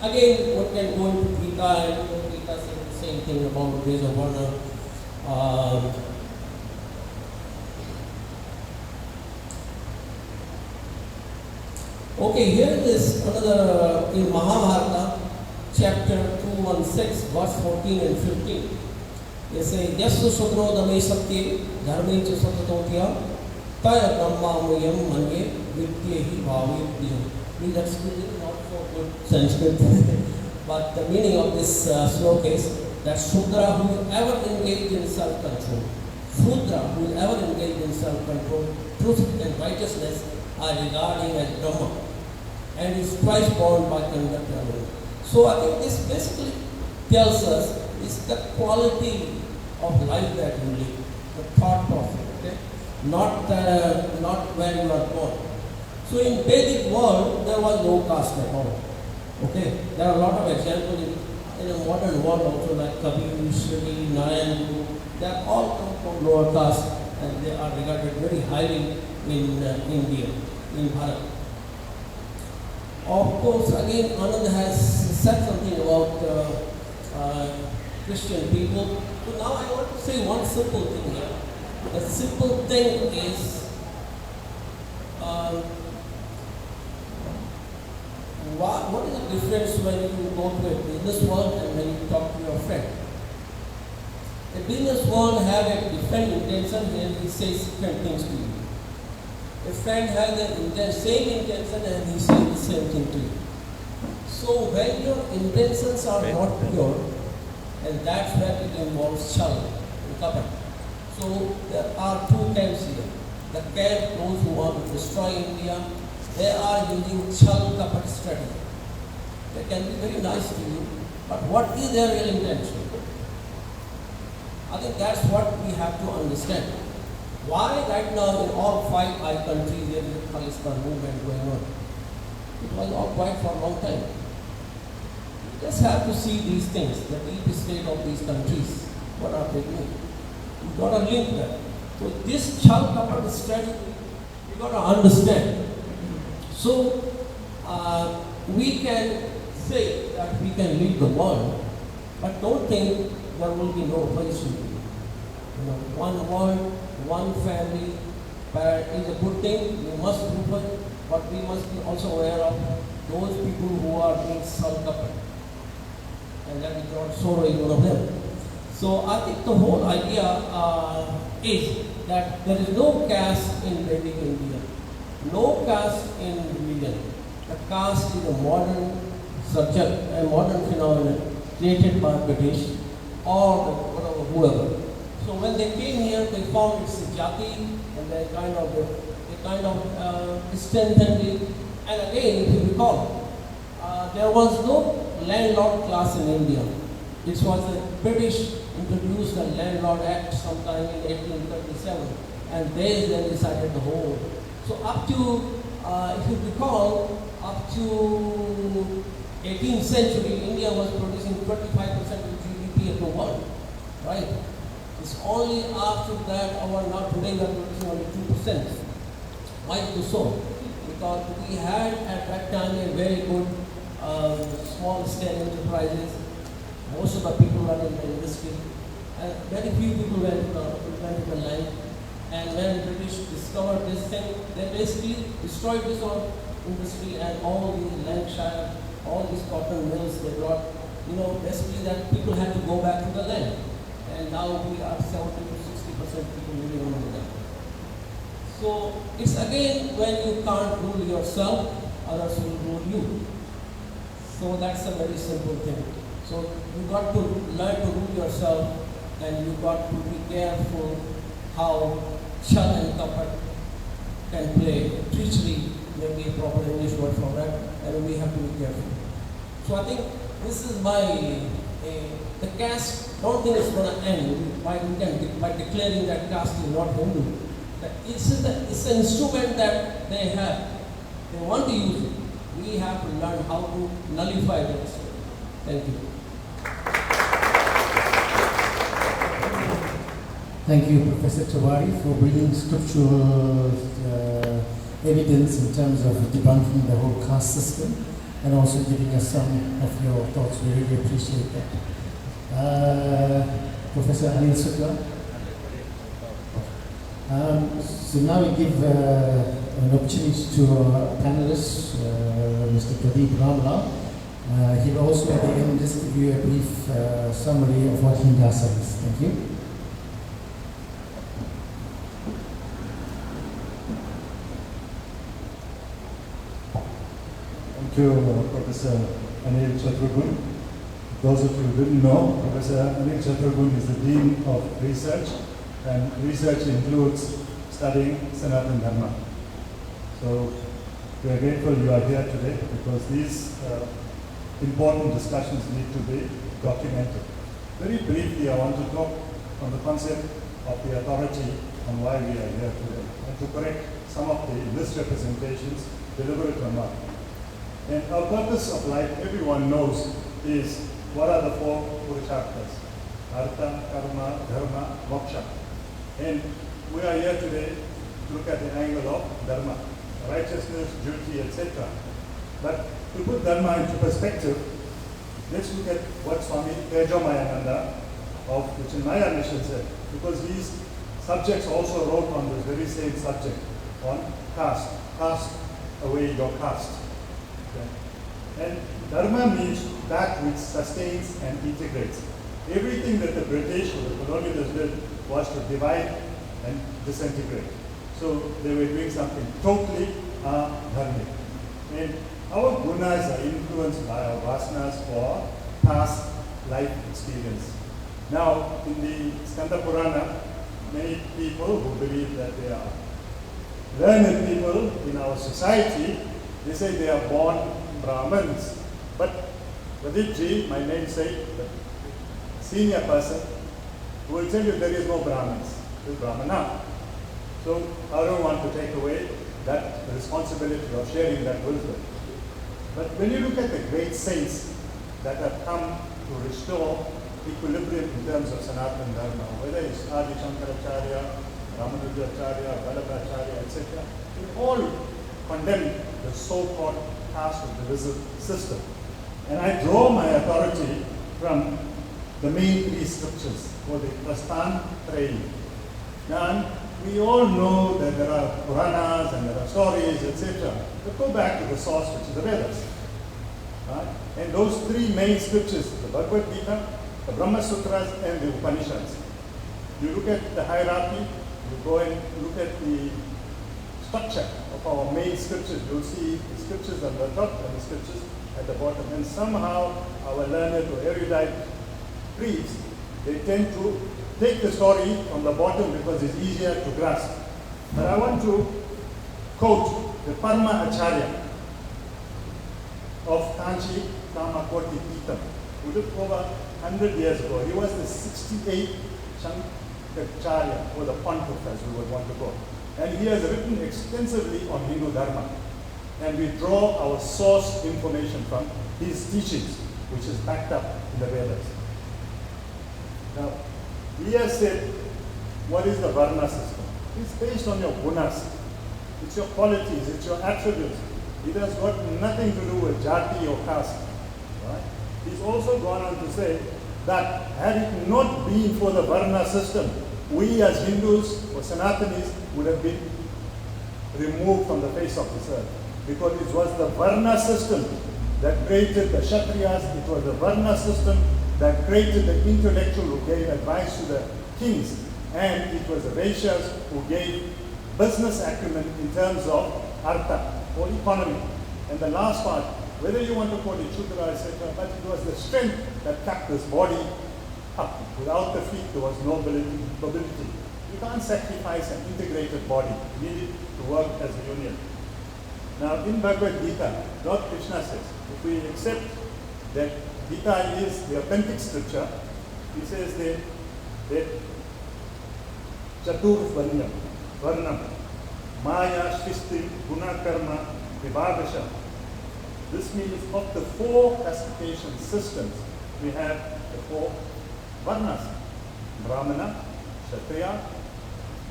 again one can go into Gita and Gita says the same thing about days of honor. Okay, here is another in Mahabharata, chapter 216, verse 14 and 15. They say, Yassu Sudro Dame Satye, Dharme Chu Satatotia, Taya Brahma Muyam Manye, Vidyehi Bhavi Diyam. Please excuse it, not so good Sanskrit. But the meaning of this sloka is that Shudra who is ever engaged in self-control, Shudra who is ever engaged in self-control, truth and righteousness are regarding as Brahma and is twice born by conduct alone. So I think this basically tells us is the quality of life that you live, the thought process, okay? Not where you are born. So in Vedic world, there was no caste at all. Okay? There are a lot of examples in the modern world also, like Kabir, Shri, Narayan Guru. They are all come from lower caste and they are regarded very highly in India, in Bharat. Of course, again, Anand has said something about Christian people. So now I want to say one simple thing here. The simple thing is what is the difference when you go to a business world and when you talk to your friend? A business world have a different intention and he says different things to you. A friend has the same intention and he says the same thing to you. So when your intentions are not pure, and that's where it involves chal and kapat. So there are two camps here. The camp, those who want to destroy India, they are using chal kapat strategy. They can be very nice to you, but what is their real intention? I think that's what we have to understand. Why right now in all 5 I countries there is a Khalistan movement going on? It was all quiet for a long time. You just have to see these things, the deep state of these countries. What are they doing? You've got to link that. So this chal kapat strategy, you've got to understand. So we can say that we can lead the world, but don't think there will be no opposition to you. One world, one family is a good thing. We must do it, but we must be also aware of those people who are being self-governed. And that is George Soros is one of them. So I think the whole idea is that there is no caste in Vedic India, no caste in religion. The caste is a modern subject, a modern phenomenon created by British or whoever. So when they came here, they found it's a jati, and they kind of strengthened it. And again, if you recall, there was no landlord class in India. It was the British introduced the Landlord Act sometime in 1837, and they then decided the whole. So up to, if you recall, up to 18th century, India was producing 25% of GDP of the world, right? It's only after that, or now today we are producing only 2%. Why do so? Because we had at that time a very good small scale enterprises. Most of the people were in the industry. And very few people went to the land. And when British discovered this thing, they basically destroyed this whole industry and all these Lancashire, all these cotton mills they brought. Basically that people had to go back to the land. And now we are 70 to 60% people living on the land. So it's again when you can't rule yourself, others will rule you. So that's a very simple thing. So you got to learn to rule yourself, and you got to be careful how chal and kapat can play. Treachery may be a proper English word for that, and we have to be careful. So I think this is the caste. Don't think it's going to end by declaring that caste is not Hindu. It's an instrument that they have. They want to use it. We have to learn how to nullify that. Thank you. Thank you, Professor Tawari, for bringing scriptural evidence in terms of debunking the whole caste system and also giving us some of your thoughts. We really appreciate that. Professor Anil Sukla. So now we give an opportunity to our panelists, Mr. Pradeep Ramlal. He'll also at the end just give you a brief summary of what he does. Thank you. Thank you, Professor Anil Chatragun. Those of you who didn't know, Professor Anil Chatragun is the Dean of Research, and research includes studying Sanatana Dharma. So we are grateful you are here today because these important discussions need to be documented. Very briefly, I want to talk on the concept of the authority and why we are here today, and to correct some of the misrepresentations, deliberate or not. And our purpose of life, everyone knows, is what are the 4 Purusharthas? Artha, Karma, Dharma, Moksha. And we are here today to look at the angle of Dharma, righteousness, duty, etc. But to put Dharma into perspective, let's look at what Swami Tejomayananda of the Chinmaya mission said, because these subjects also wrote on this very same subject, on caste. Cast away your caste. Okay. And Dharma means that which sustains and integrates. Everything that the British or the colonialists did was to divide and disintegrate. So they were doing something totally dharmic. And our gunas are influenced by our vasanas for past life experience. Now, in the Skanda Purana, many people who believe that they are learned people in our society, they say they are born Brahmins. But Vaditji, my namesake, the senior person, will tell you there is no Brahmins, there is Brahmana. So I don't want to take away that responsibility of sharing that wisdom. But when you look at the great saints that have come to restore equilibrium in terms of Sanatana Dharma, whether it's Adi Shankaracharya, Ramanujacharya, Vallabhacharya, etc., they all condemn the so-called caste or divisive system. And I draw my authority from the main three scriptures, called the Prasthan Trayi. Now, we all know that there are Puranas and there are stories, etc. But go back to the source, which is the Vedas. Right? And those three main scriptures, the Bhagavad Gita, the Brahma Sutras, and the Upanishads. You look at the hierarchy, you go and look at the structure of our main scriptures, you'll see the scriptures on the top and the scriptures at the bottom. And somehow our learned or erudite priests, they tend to take the story from the bottom because it's easier to grasp. But I want to quote the Parma Acharya of Kanchi Kamakoti Peetham, who lived over 100 years ago. He was the 68th Shankaracharya, or the Pontiff as we would want to go. And he has written extensively on Hindu Dharma. And we draw our source information from his teachings, which is backed up in the Vedas. Now, he has said, what is the Varna system? It's based on your gunas. It's your qualities, it's your attributes. It has got nothing to do with jati or caste. Right? He's also gone on to say that had it not been for the Varna system, we as Hindus or Sanatanis would have been removed from the face of this earth. Because it was the Varna system that created the Kshatriyas, it was the Varna system that created the intellectual who gave advice to the kings, and it was the Vaishyas who gave business acumen in terms of artha, or economy. And the last part, whether you want to call it Shudra, etc., but it was the strength that kept this body up. Without the feet, there was no mobility. You can't sacrifice an integrated body. You need it to work as a union. Now, in Bhagavad Gita, Lord Krishna says, if we accept that Gita is the authentic scripture, he says that Chatur Varnam, Maya, Shristi, Guna Karma, Vibhavasha. This means of the four classification systems, we have the four Varnas: Brahmana, Kshatriya,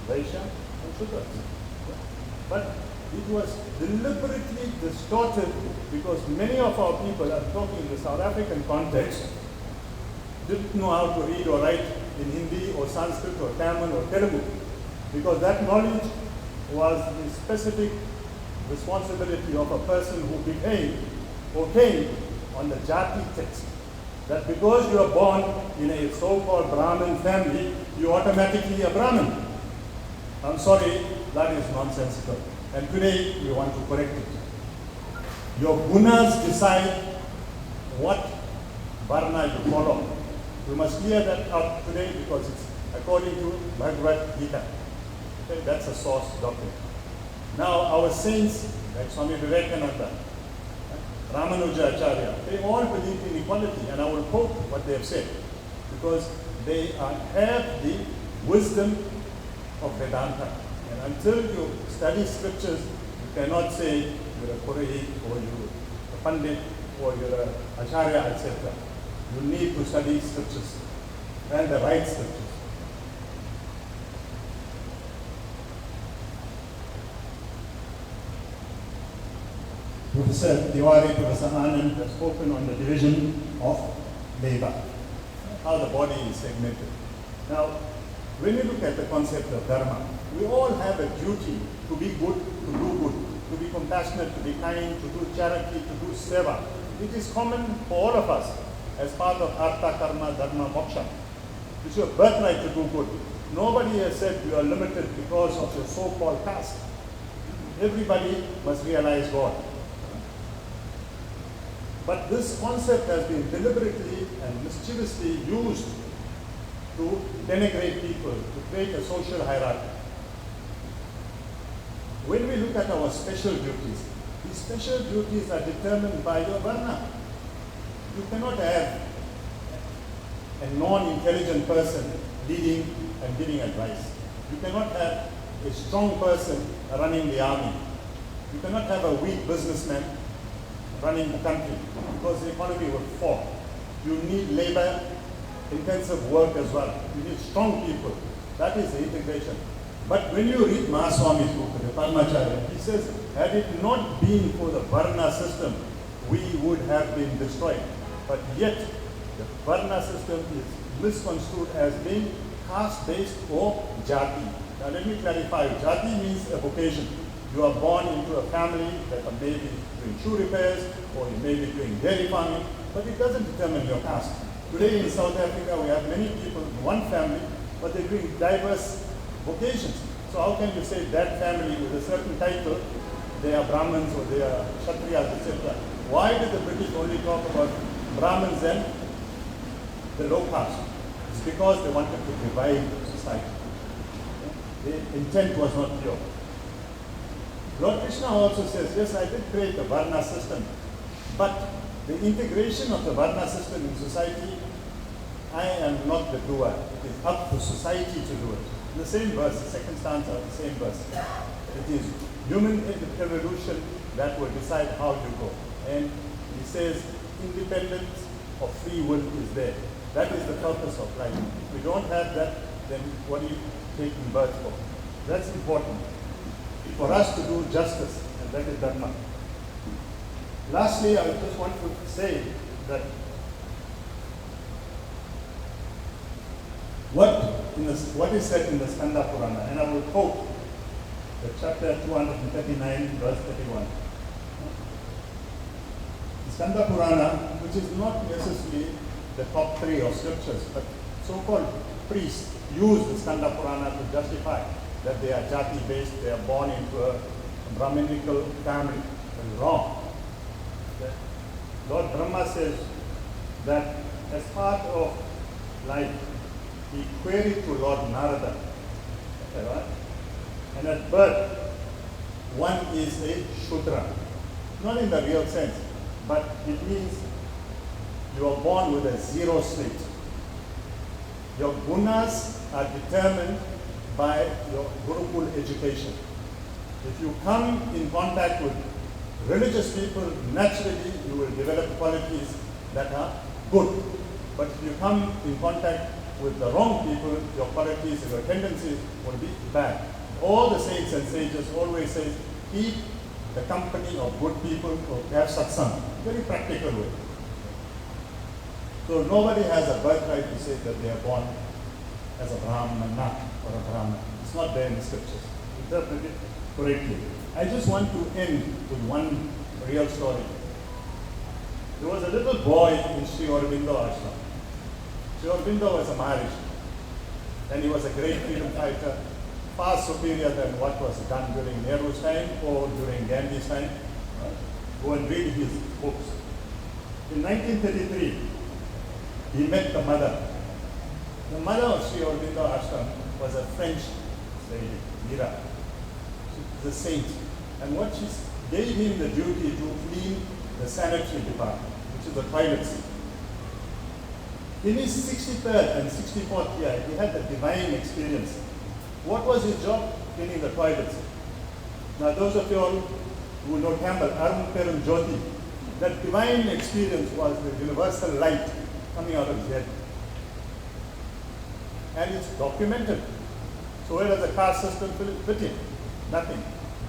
Vaishya, and Shudra. But it was deliberately distorted because many of our people, I'm talking in the South African context, didn't know how to read or write in Hindi or Sanskrit or Tamil or Telugu, because that knowledge was the specific responsibility of a person who became or came on the Jati text. That because you are born in a so-called Brahmin family, you automatically a Brahmin. I'm sorry, that is nonsensical. And today we want to correct it. Your gunas decide what varna you follow. We must clear that out today because it's according to Bhagavad Gita. Okay, that's a source doctrine. Now our saints, like Swami Vivekananda, Ramanuja Acharya, they all believe in equality, and I will quote what they have said because they have the wisdom of Vedanta. And until you study scriptures, you cannot say you're a Purohit or you're a Pandit or you're an Acharya, etc. You need to study scriptures and the right scriptures. Professor Tiwari, Professor Anand have spoken on the division of labor, how the body is segmented. Now, when you look at the concept of dharma, we all have a duty to be good, to do good, to be compassionate, to be kind, to do charity, to do seva. It is common for all of us. as part of Artha, Karma, Dharma, Moksha. It's your birthright to do good. Nobody has said you are limited because of your so-called caste. Everybody must realize God. But this concept has been deliberately and mischievously used to denigrate people, to create a social hierarchy. When we look at our special duties, these special duties are determined by your varna. You cannot have a non-intelligent person leading and giving advice. You cannot have a strong person running the army. You cannot have a weak businessman running the country because the economy will fall. You need labor-intensive work as well. You need strong people. That is the integration. But when you read Mahaswami's book, the Parmacharya, he says, had it not been for the Varna system, we would have been destroyed. But yet, the Varna system is misconstrued as being caste-based or jati. Now let me clarify. Jati means a vocation. You are born into a family that may be doing shoe repairs or you may be doing dairy farming, but it doesn't determine your caste. Today in South Africa, we have many people in one family, but they're doing diverse vocations. So how can you say that family with a certain title, they are Brahmins or they are Kshatriyas, etc.? Why did the British only talk about Brahmins and the low caste? It's because they wanted to divide society. The intent was not pure. Lord Krishna also says, yes, I did create a Varna system, but the integration of the Varna system in society, I am not the doer. It is up to society to do it. In the same verse, the second stanza of the same verse, it is human evolution that will decide how you go. And he says, independence of free will is there. That is the purpose of life. If we don't have that, then what are you taking birth for? That's important. For us to do justice, and that is Dharma. Lastly, I just want to say that what is said in the Skanda Purana, and I will quote the chapter 239, verse 31. The Skanda Purana, which is not necessarily the top three of scriptures, but so-called priests use the Skanda Purana to justify that they are jati-based, they are born into a Brahminical family. That is wrong. Okay? Lord Brahma says that as part of life, he queried to Lord Narada. Okay, right? And at birth, one is a Shudra. Not in the real sense, but it means you are born with a zero slate. Your gunas are determined by your Gurukul education. If you come in contact with religious people, naturally you will develop qualities that are good. But if you come in contact with the wrong people, your qualities and your tendencies will be bad. All the saints and sages always say, keep the company of good people or have satsang. Very practical way. So nobody has a birthright to say that they are born as a Brahmana or a Brahman. It's not there in the scriptures. Interpret it correctly. I just want to end with one real story. There was a little boy in Sri Aurobindo Ashram. Sri Aurobindo was a Maharishi, and he was a great freedom fighter, far superior than what was done during Nehru's time or during Gandhi's time. Go and read his books. In 1933, he met the mother. The mother of Sri Aurobindo Ashram was a French lady, Mira. She was a saint. And what she gave him the duty to clean the sanitary department, which is the toilets. In his 63rd and 64th year, he had a divine experience. What was his job? Cleaning the toilets. Now those of you all who know Campbell, Arun Perum Jyoti, that divine experience was the universal light coming out of his head. And it's documented. So where does the caste system fit in? Nothing.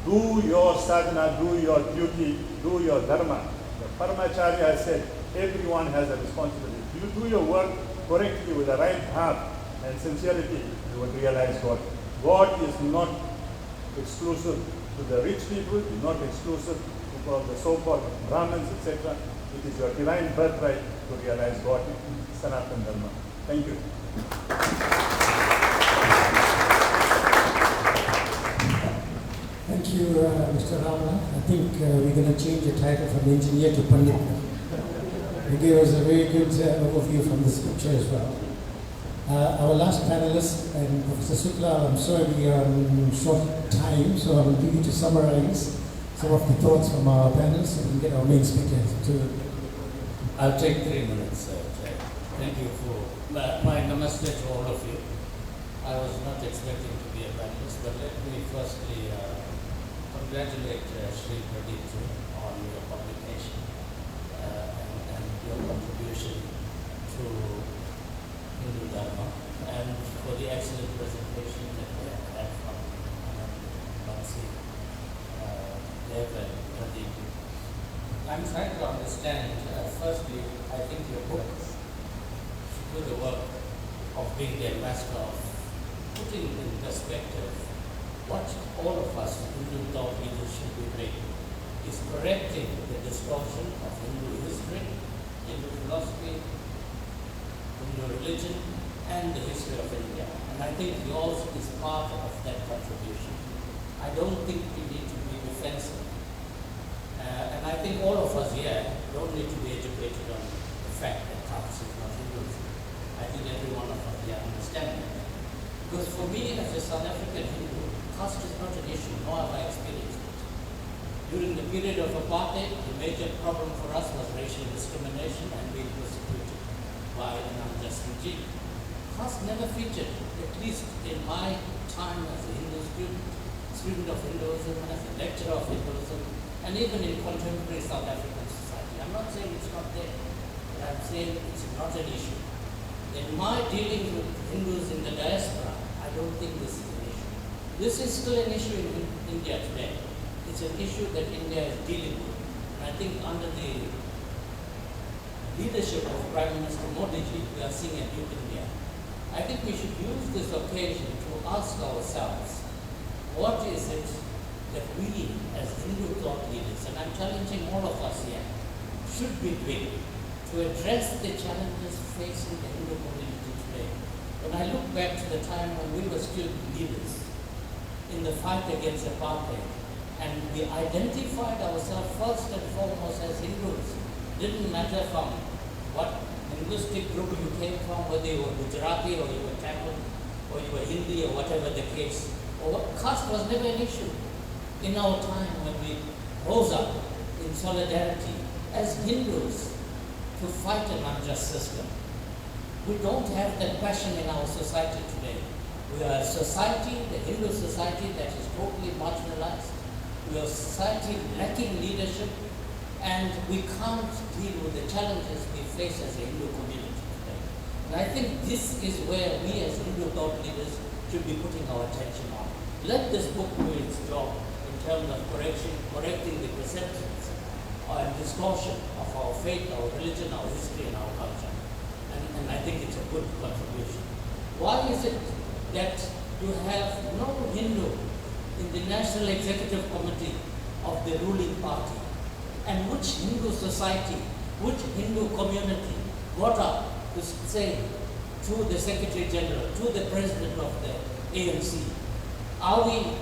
Do your sadhana, do your duty, do your dharma. The Paramacharya has said, everyone has a responsibility. If you do your work correctly with the right heart and sincerity, you will realize God. God is not exclusive to the rich people, is not exclusive to the so-called Brahmins, etc. It is your divine birthright to realize what is Sanatana Dharma. Thank you. Thank you, Mr. Ramana. I think we're going to change the title from engineer to Pandit. You gave us a very good overview from the scripture as well. Our last panelist, and Professor Sukla, I'm sorry we are on short time, so I will give you to summarize some of the thoughts from our panelists so we can get our main speakers to. I'll take 3 minutes, Jay. Thank you for my namaste to all of you. I was not expecting to be a panelist, but let me firstly congratulate Sri Pradeep on your publication and your contribution to Hindu Dharma, and for the excellent presentation that we have had from Bansi, Dev and Pradeep. I'm trying to understand, firstly, I think your book should do the work of being the ambassador of putting in perspective what all of us Hindu thought leaders should be doing is correcting the distortion of Hindu history, Hindu philosophy, Hindu religion, and the history of India. And I think yours is part of that contribution. I don't think we need to be defensive. And I think all of us here don't need to be educated on the fact that caste is not Hinduism. I think every one of us here understands that. Because for me, as a South African Hindu, caste is not an issue, nor have I experienced it. During the period of apartheid, the major problem for us was racial discrimination and being persecuted by an unjust regime. Caste never featured, at least in my time as a Hindu student of Hinduism, as a lecturer of Hinduism, and even in contemporary South African society. I'm not saying it's not there, but I'm saying it's not an issue. In my dealing with Hindus in the diaspora, I don't think this is an issue. This is still an issue in India today. It's an issue that India is dealing with. And I think under the leadership of Prime Minister Modi ji, we are seeing a new India. I think we should use this occasion to ask ourselves, what is it that we as Hindu thought leaders, and I'm challenging all of us here, should be doing to address the challenges facing the Hindu community today. When I look back to the time when we were student leaders in the fight against apartheid, and we identified ourselves first and foremost as Hindus, didn't matter from what linguistic group you came from, whether you were Gujarati or you were Tamil or you were Hindi or whatever the case, or what caste was never an issue. In our time when we rose up in solidarity as Hindus to fight an unjust system. We don't have that passion in our society today. We are a society, the Hindu society, that is totally marginalized. We are a society lacking leadership, and we can't deal with the challenges we face as a Hindu community today. And I think this is where we as Hindu thought leaders should be putting our attention on. Let this book do its job in terms of correcting the perceptions and distortion of our faith, our religion, our history, and our culture. And I think it's a good contribution. Why is it that you have no Hindu in the National Executive Committee of the ruling party? And which Hindu society, which Hindu community got up to say to the Secretary General, to the President of the ANC, are we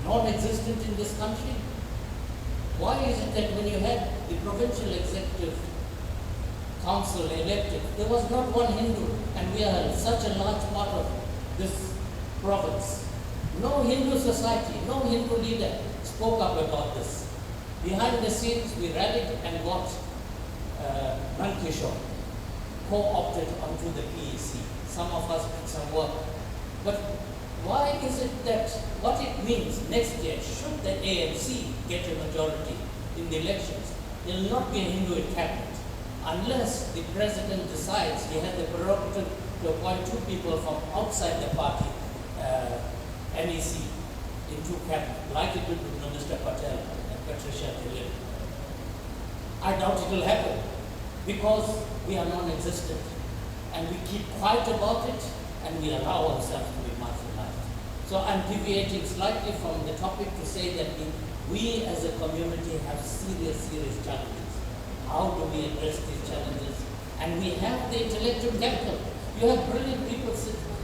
non-existent in this country? Why is it that when you had the provincial executive council elected, there was not one Hindu, and we are such a large part of this province? No Hindu society, no Hindu leader spoke up about this. Behind the scenes, we rallied and got Nankishore co-opted onto the PEC. Some of us did some work. But why is it that what it means next year, should the ANC get a majority in the elections, there will not be a Hindu in cabinet unless the president decides he has the prerogative to appoint two people from outside the party, NEC, into cabinet, like it did with Minister Patel and Patricia Tilley. I doubt it will happen because we are non-existent and we keep quiet about it and we allow ourselves to be marginalized. So I'm deviating slightly from the topic to say that we as a community have serious challenges. How do we address these challenges? And we have the intellectual capital. You have brilliant people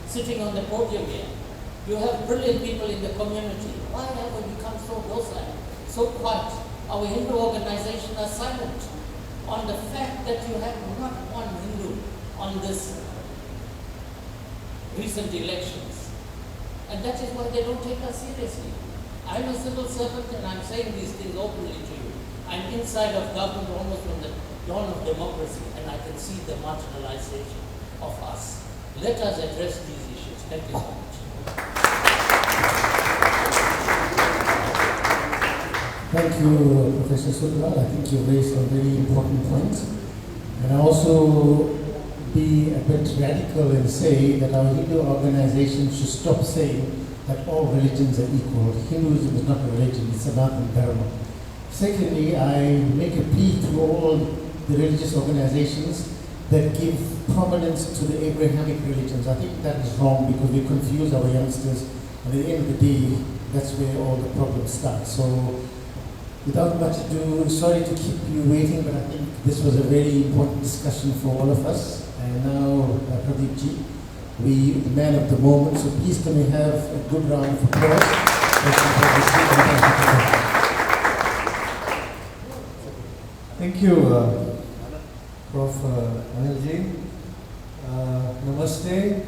sitting on the podium here. You have brilliant people in the community. Why have we become so docile, so quiet? Our Hindu organizations are silent on the fact that you have not one Hindu on this recent elections. And that is why they don't take us seriously. I'm a civil servant and I'm saying these things openly to you. I'm inside of government almost from the dawn of democracy, and I can see the marginalization of us. Let us address these issues. Thank you so much. Thank you, Professor Sundar. I think you raised some very important points. And I also be a bit radical and say that our Hindu organization should stop saying that all religions are equal. Hinduism is not a religion, it's Sanatana Dharma. Secondly, I make a plea to all the religious organizations that give prominence to the Abrahamic religions. I think that is wrong because we confuse our youngsters, and at the end of the day, that's where all the problems start. So, without much ado, sorry to keep you waiting, but I think this was a very important discussion for all of us. And now, Pradeep ji, the man of the moment, so please can we have a good round of applause. Thank you, Prof. Anilji. Namaste,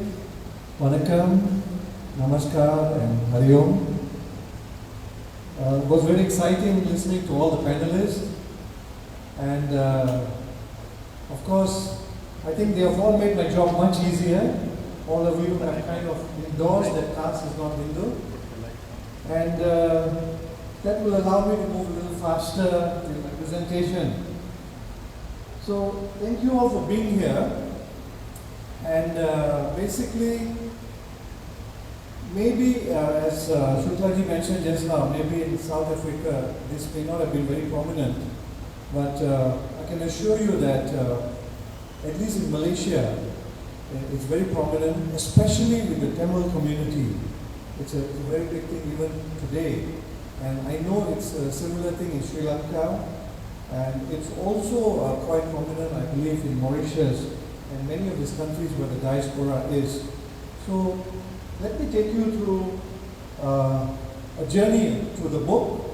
Vanakkam, Namaskar, and Hari Om. It was very exciting listening to all the panelists, and of course, I think they have all made my job much easier. All of you have kind of endorsed that Caste is not Hindu, and that will allow me to move a little faster in my presentation. So, thank you all for being here, and basically, maybe as Shuklaji mentioned just now, maybe in South Africa this may not have been very prominent, but I can assure you that at least in Malaysia it's very prominent, especially with the Tamil community. It's a very big thing even today, and I know it's a similar thing in Sri Lanka, and it's also quite prominent, I believe, in Mauritius and many of these countries where the diaspora is. So let me take you through a journey through the book.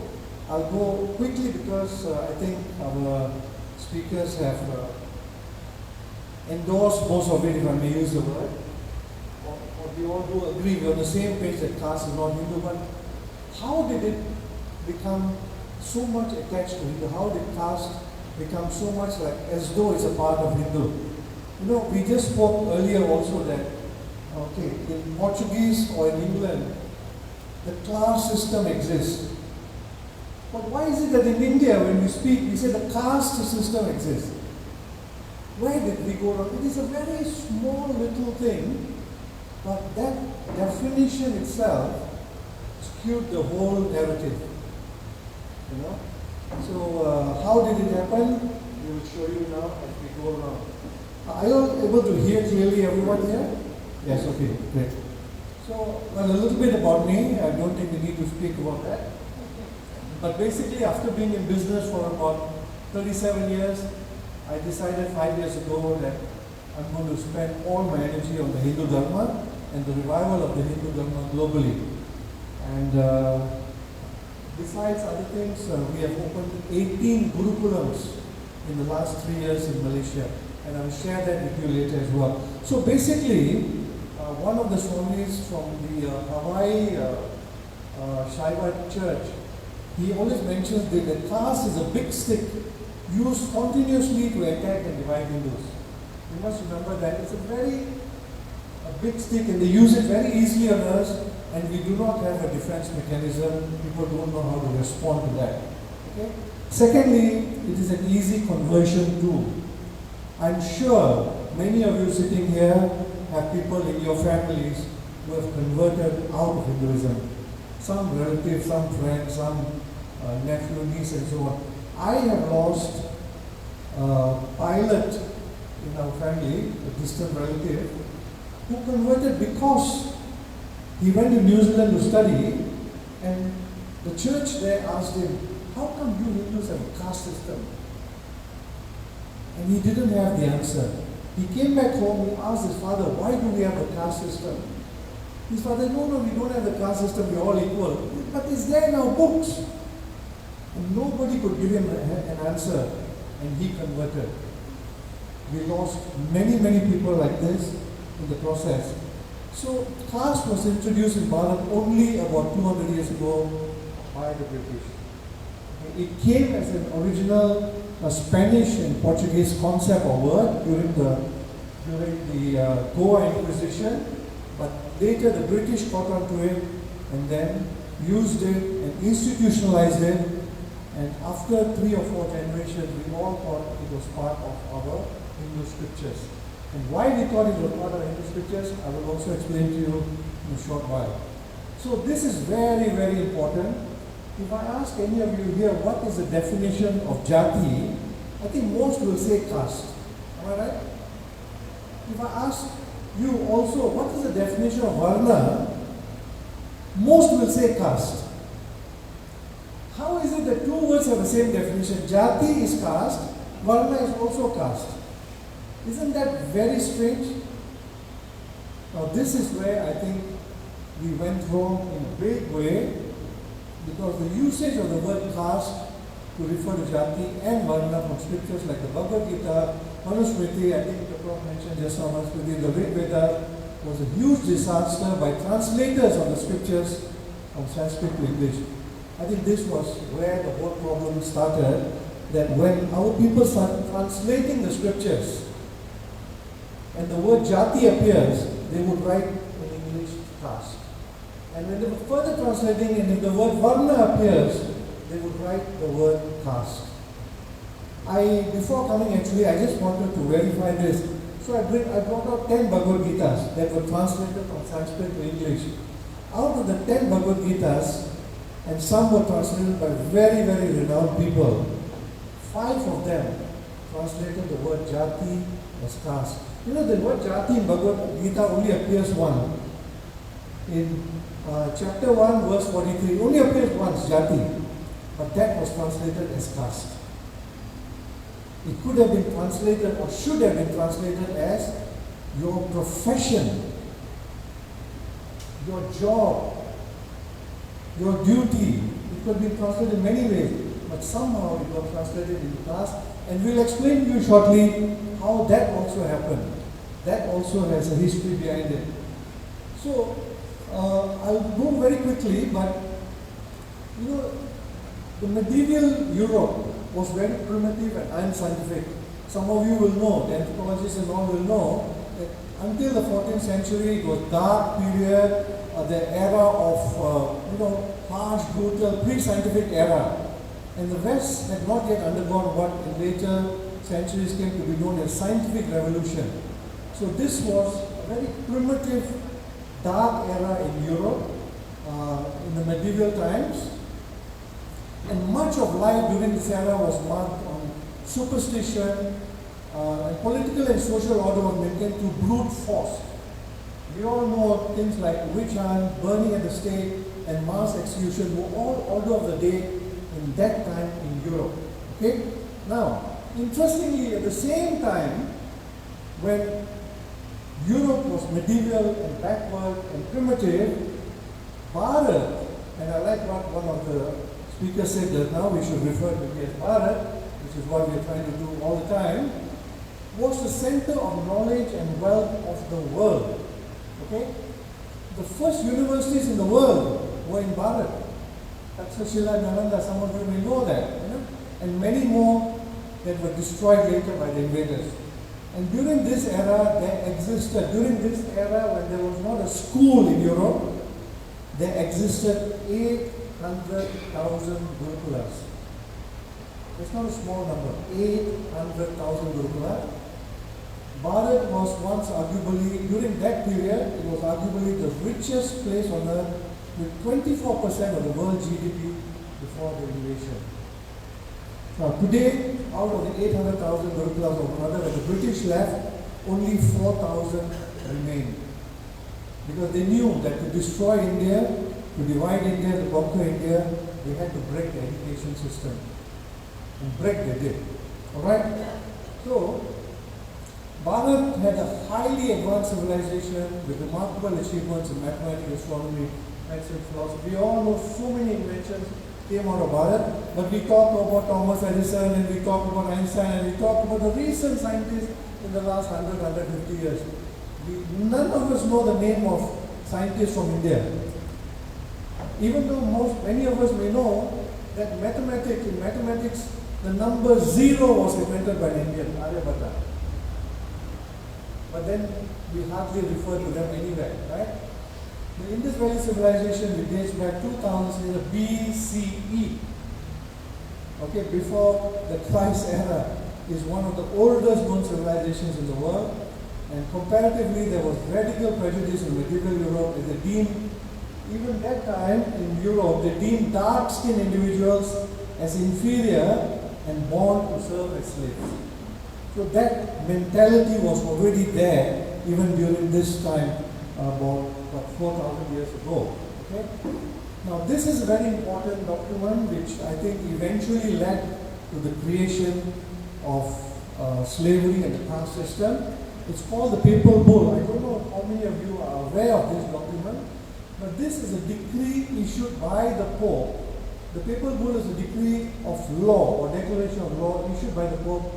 I'll go quickly because I think our speakers have endorsed most of it, if I may use the word. Or we all do agree, we're on the same page that Caste is not Hindu, but how did it become so much attached to Hindu? How did Caste become so much like as though it's a part of Hindu? You know, we just spoke earlier also that okay, in Portuguese or in England, the class system exists. But why is it that in India, when we speak, we say the caste system exists? Where did we go wrong? It is a very small little thing, but that definition itself skewed the whole narrative. You know? So, how did it happen? We will show you now as we go along. Are you able to hear clearly, everyone here? Yes, okay, great. So, well, a little bit about me. I don't think we need to speak about that. But basically, after being in business for about 37 years, I decided 5 years ago that I'm going to spend all my energy on the Hindu Dharma and the revival of the Hindu Dharma globally. And besides other things, we have opened 18 Gurukulams in the last 3 years in Malaysia. And I'll share that with you later as well. So basically, one of the Swamis from the Hawaii Shaiva church, he always mentions that the caste is a big stick used continuously to attack and divide Hindus. You must remember that it's a big stick, and they use it very easily on us, and we do not have a defense mechanism. People don't know how to respond to that. Okay? Secondly, it is an easy conversion tool. I'm sure many of you sitting here have people in your families who have converted out of Hinduism. Some relatives, some friends, some nephew, niece, and so on. I have lost a pilot in our family, a distant relative, who converted because He went to New Zealand to study, and the church there asked him, how come you Hindus have a caste system? And he didn't have the answer. He came back home, he asked his father, why do we have a caste system? His father, no, we don't have a caste system, we're all equal. But it's there in our books. And nobody could give him an answer, and he converted. We lost many people like this in the process. So caste was introduced in Bharat only about 200 years ago by the British. It came as an original Spanish and Portuguese concept or word during the Goa Inquisition, but later the British caught on to it and then used it and institutionalized it, and after 3 or 4 generations we all thought it was part of our Hindu scriptures. And why we thought it was part of Hindu scriptures, I will also explain to you in a short while. So this is very important. If I ask any of you here what is the definition of jati, I think most will say caste. Am I right? If I ask you also what is the definition of varna, most will say caste. How is it that 2 words have the same definition? Jati is caste, varna is also caste. Isn't that very strange? Now this is where I think we went wrong in a big way, because the usage of the word caste to refer to jati and varna from scriptures like the Bhagavad Gita, Manusmriti, I think the Prophet mentioned just now, Manusmriti, the Rig Veda was a huge disaster by translators of the scriptures from Sanskrit to English. I think this was where the whole problem started, that when our people started translating the scriptures and the word jati appears, they would write in English caste. And when they were further translating, and if the word varna appears, they would write the word caste. Before coming actually, I just wanted to verify this. So I brought out 10 Bhagavad Gitas that were translated from Sanskrit to English. Out of the 10 Bhagavad Gitas, and some were translated by very renowned people, 5 of them translated the word jati as caste. You know, the word jati in Bhagavad Gita only appears once. In chapter 1, verse 43, only appears once, jati, but that was translated as caste. It could have been translated or should have been translated as your profession, your job, your duty. It could be translated in many ways, but somehow it was translated into caste, and we'll explain to you shortly how that also happened. That also has a history behind it. So, I'll go very quickly, but you know, the medieval Europe was very primitive and unscientific. Some of you will know, the anthropologists and all will know, that until the 14th century it was dark period, the era of harsh, brutal, pre-scientific era. And the West had not yet undergone what in later centuries came to be known as scientific revolution. So this was a very primitive, dark era in Europe in the medieval times. And much of life during this era was marked on superstition, and political and social order was maintained through brute force. We all know things like witch hunt, burning at the stake, and mass execution were all order of the day in that time in Europe. Okay? Now, interestingly, at the same time, when Europe was medieval and backward and primitive, Bharat, and I like what one of the speakers said that now we should refer to it as Bharat, which is what we are trying to do all the time, was the center of knowledge and wealth of the world. Okay? The first universities in the world were in Bharat. Takshashila, Nalanda, some of you may know that. And many more that were destroyed later by the invaders. And during this era, during this era when there was not a school in Europe, there existed 800,000 gurukulas. It's not a small number, 800,000 gurukulas. Bharat was once arguably, during that period, it was arguably the richest place on earth with 24% of the world GDP before the invasion. Now today, out of the 800,000 gurukulas, or rather when the British left, only 4,000 remain. Because they knew that to destroy India, to divide India, to conquer India, they had to break the education system. And break they did. Alright? So, Bharat had a highly advanced civilization with remarkable achievements in mathematics, astronomy, medicine, philosophy. We all know so many inventions came out of Bharat, but we talk about Thomas Edison and we talk about Einstein and we talk about the recent scientists in the last 100, 150 years. None of us know the name of scientists from India. Even though many of us may know that in mathematics, the number 0 was invented by an Indian, Aryabhatta. But then we hardly refer to them anywhere, right? The Indus Valley civilization, which dates back 2000 years BCE, okay, before the Christ era, is one of the oldest known civilizations in the world. And comparatively, there was radical prejudice in medieval Europe, as they deemed, even that time in Europe, they deemed dark-skinned individuals as inferior and born to serve as slaves. So that mentality was already there even during this time, about 4,000 years ago. Okay? Now this is a very important document which I think eventually led to the creation of slavery and the caste system. It's called the Papal Bull. I don't know how many of you are aware of this document, but this is a decree issued by the Pope. The Papal Bull is a decree of law or declaration of law issued by the Pope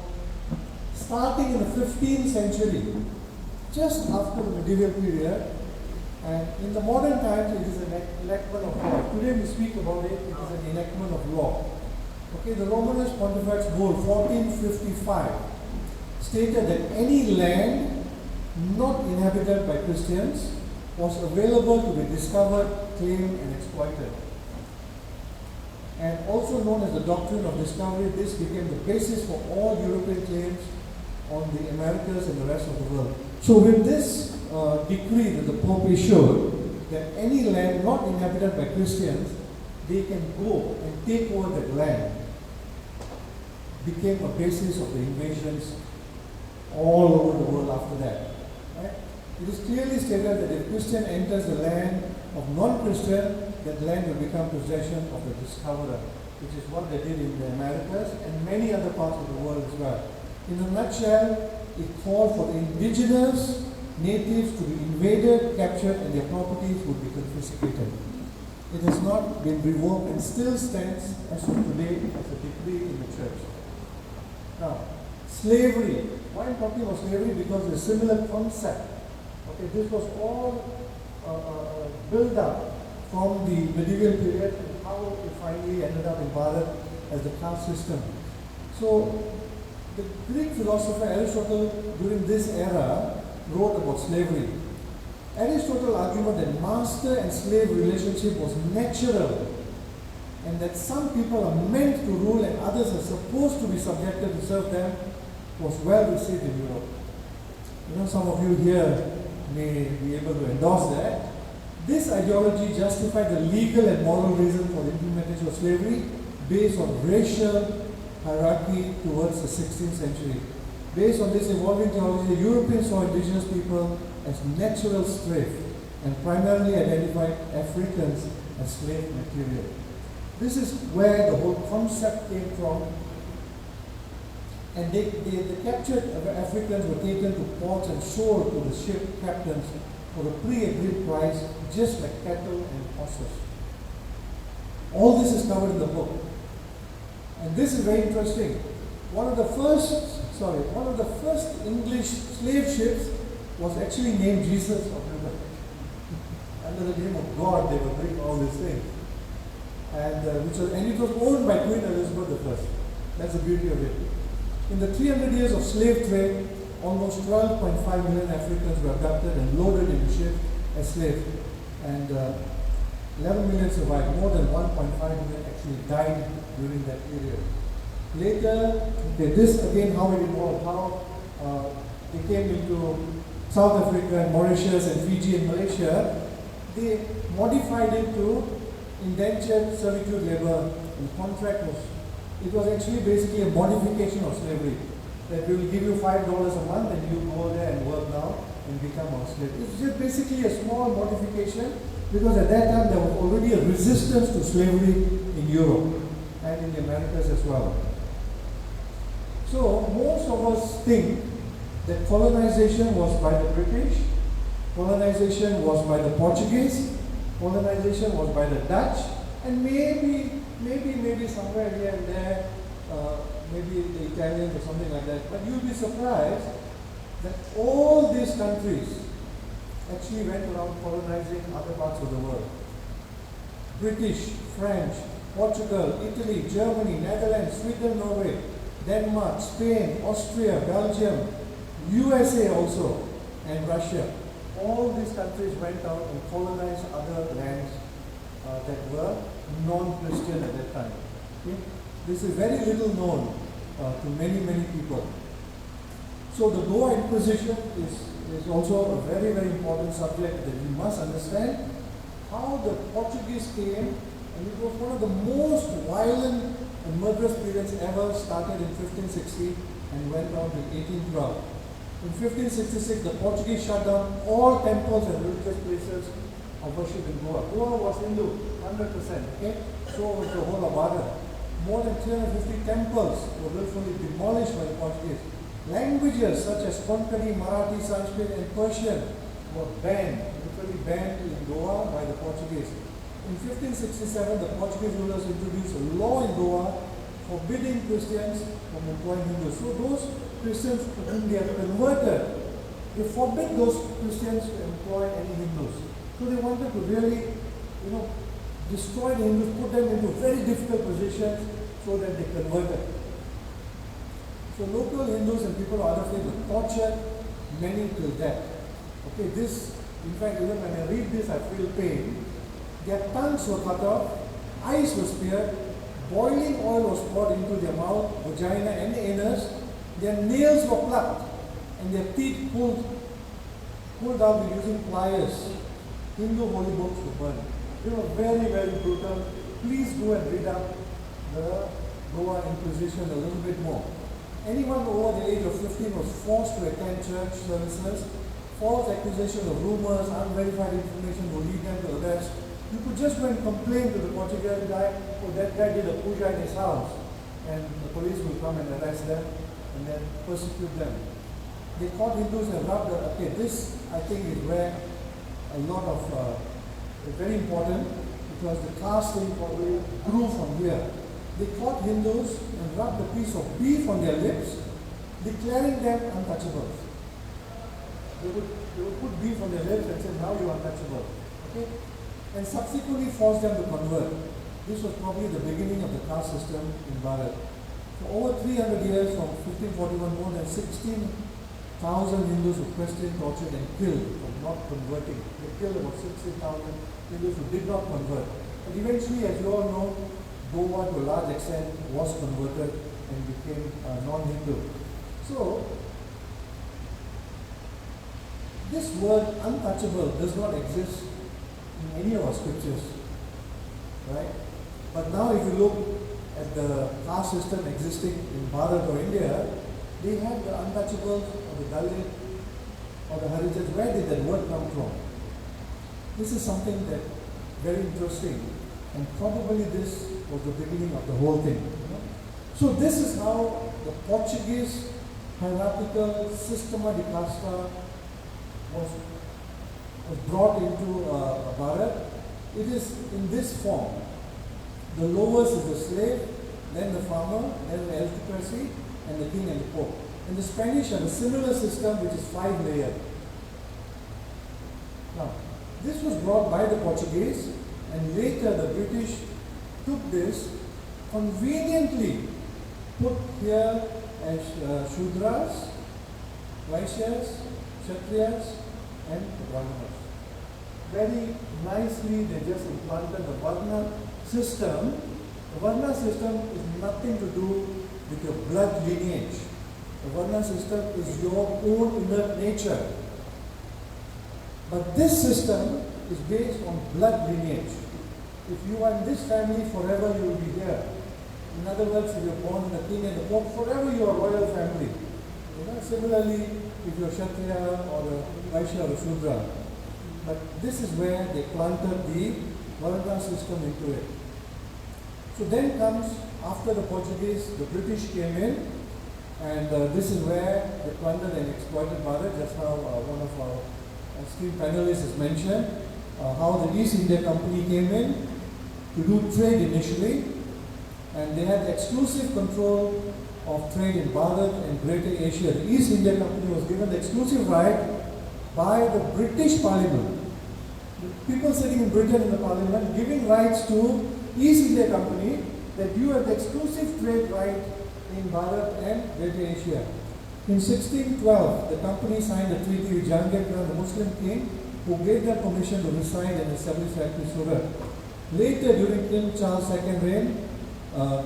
starting in the 15th century, just after the medieval period. And in the modern times, it is an enactment of law. Today we speak about it, it is an enactment of law. Okay, the Romanus Pontifex Bull 1455 stated that any land not inhabited by Christians was available to be discovered, claimed, and exploited. And also known as the doctrine of discovery, this became the basis for all European claims on the Americas and the rest of the world. So with this decree that the Pope issued, that any land not inhabited by Christians, they can go and take over that land, became a basis of the invasions all over the world after that. Right? It is clearly stated that if Christian enters the land of non-Christian, that land will become possession of the discoverer, which is what they did in the Americas and many other parts of the world as well. In a nutshell, it called for the indigenous natives to be invaded, captured, and their properties would be confiscated. It has not been revoked and still stands as of today as a decree in the church. Now, slavery. Why I'm talking about slavery? Because it's a similar concept. Okay, this was all built up from the medieval period and how it finally ended up in Bharat as the caste system. So, the Greek philosopher Aristotle during this era wrote about slavery. Aristotle argued that master and slave relationship was natural and that some people are meant to rule and others are supposed to be subjected to serve them was well received in Europe. You know, some of you here may be able to endorse that. This ideology justified the legal and moral reason for the implementation of slavery based on racial hierarchy towards the 16th century. Based on this evolving theology, the Europeans saw indigenous people as natural slaves and primarily identified Africans as slave material. This is where the whole concept came from. And the captured Africans were taken to ports and sold to the ship captains for a pre-agreed price, just like cattle and horses. All this is covered in the book. And this is very interesting. One of the first English slave ships was actually named Jesus of River. Under the name of God, they were doing all these things. And it was owned by Queen Elizabeth I. That's the beauty of it. In the 300 years of slave trade, almost 12.5 million Africans were abducted and loaded into ships as slaves. And 11 million survived. More than 1.5 million actually died during that period. Later, this again how it evolved, how they came into South Africa and Mauritius and Fiji and Malaysia. They modified it to indentured servitude labor. And the contract was actually basically a modification of slavery. That we will give you $5 a month and you go there and work now, and become our slave. It's just basically a small modification because at that time there was already a resistance to slavery in Europe and in the Americas as well. So most of us think that colonization was by the British, colonization was by the Portuguese, colonization was by the Dutch, and maybe somewhere here and there, maybe the Italians or something like that. But you'll be surprised that all these countries actually went around colonizing other parts of the world. British, French, Portugal, Italy, Germany, Netherlands, Sweden, Norway, Denmark, Spain, Austria, Belgium, USA also, and Russia. All these countries went out and colonized other lands that were non-Christian at that time. Okay? This is very little known to many people. So the Goa Inquisition is also a very important subject that we must understand. How the Portuguese came, and it was one of the most violent and murderous periods ever, started in 1560 and went on to 1812. In 1566, the Portuguese shut down all temples and religious places of worship in Goa. Goa was Hindu, 100%, okay? So was the whole of Bharat. More than 350 temples were willfully demolished by the Portuguese. Languages such as Konkani, Marathi, Sanskrit, and Persian were banned, literally banned in Goa by the Portuguese. In 1567, the Portuguese rulers introduced a law in Goa forbidding Christians from employing Hindus. So those Christians whom they have converted, they forbid those Christians to employ any Hindus. So they wanted to really, destroy the Hindus, put them into very difficult positions so that they converted. So local Hindus and people of other faiths were tortured, many till death. Okay, this, in fact, even when I read this, I feel pain. Their tongues were cut off, eyes were speared, boiling oil was poured into their mouth, vagina, and anus. Their nails were plucked, and their teeth pulled out using pliers. Hindu holy books were burned. They were very brutal. Please go and read up the Goa Inquisition a little bit more. Anyone over the age of 15 was forced to attend church services. False accusation of rumors, unverified information will lead them to arrest. You could just go and complain to the Portuguese guy, oh, that guy did a puja in his house, and the police will come and arrest them and then persecute them. They caught Hindus and rubbed their, okay, this I think is where a lot of, very important, because the caste thing probably grew from here. They caught Hindus and rubbed a piece of beef on their lips, declaring them untouchables. They would put beef on their lips and say, now you're untouchable. Okay? And subsequently forced them to convert. This was probably the beginning of the caste system in Bharat. For over 300 years, from 1541, more than 16,000 Hindus were questioned, tortured, and killed for not converting. They killed about 16,000 Hindus who did not convert. But eventually, as you all know, Goa to a large extent was converted and became non-Hindu. So, this word untouchable does not exist in any of our scriptures, right? But now if you look at the caste system existing in Bharat or India, they have the untouchables or the Dalit or the Harijans. Where did that word come from? This is something that very interesting, and probably this was the beginning of the whole thing. So this is how the Portuguese hierarchical Sistema de Casta was brought into Bharat. It is in this form. The lowest is the slave, then the farmer, then the aristocracy, and the king and the pope. And the Spanish have a similar system which is 5-layered. Now, this was brought by the Portuguese, and later the British took this, conveniently put here as Shudras, Vaishyas, Kshatriyas, and Brahmanas. Very nicely they just implanted the Varna system. The Varna system is nothing to do with your blood lineage. The Varna system is your own inner nature. But this system is based on blood lineage. If you are in this family, forever you will be here. In other words, if you are born in the king and the pope, forever you are royal family. Similarly, if you're Kshatriya or a Vaishya or a Shudra. But this is where they planted the Varna system into it. So then comes, after the Portuguese, the British came in, and this is where they plundered and exploited Bharat. That's how one of our esteemed panelists has mentioned how the East India Company came in to do trade initially, and they had exclusive control of trade in Bharat and Greater Asia. The East India Company was given the exclusive right by the British Parliament. The people sitting in Britain in the Parliament giving rights to East India Company that you have the exclusive trade right in Bharat and Greater Asia. In 1612, the company signed a treaty with Jahangir Khan, the Muslim king, who gave them permission to reside and establish factory Surat. Later, during King Charles II reign,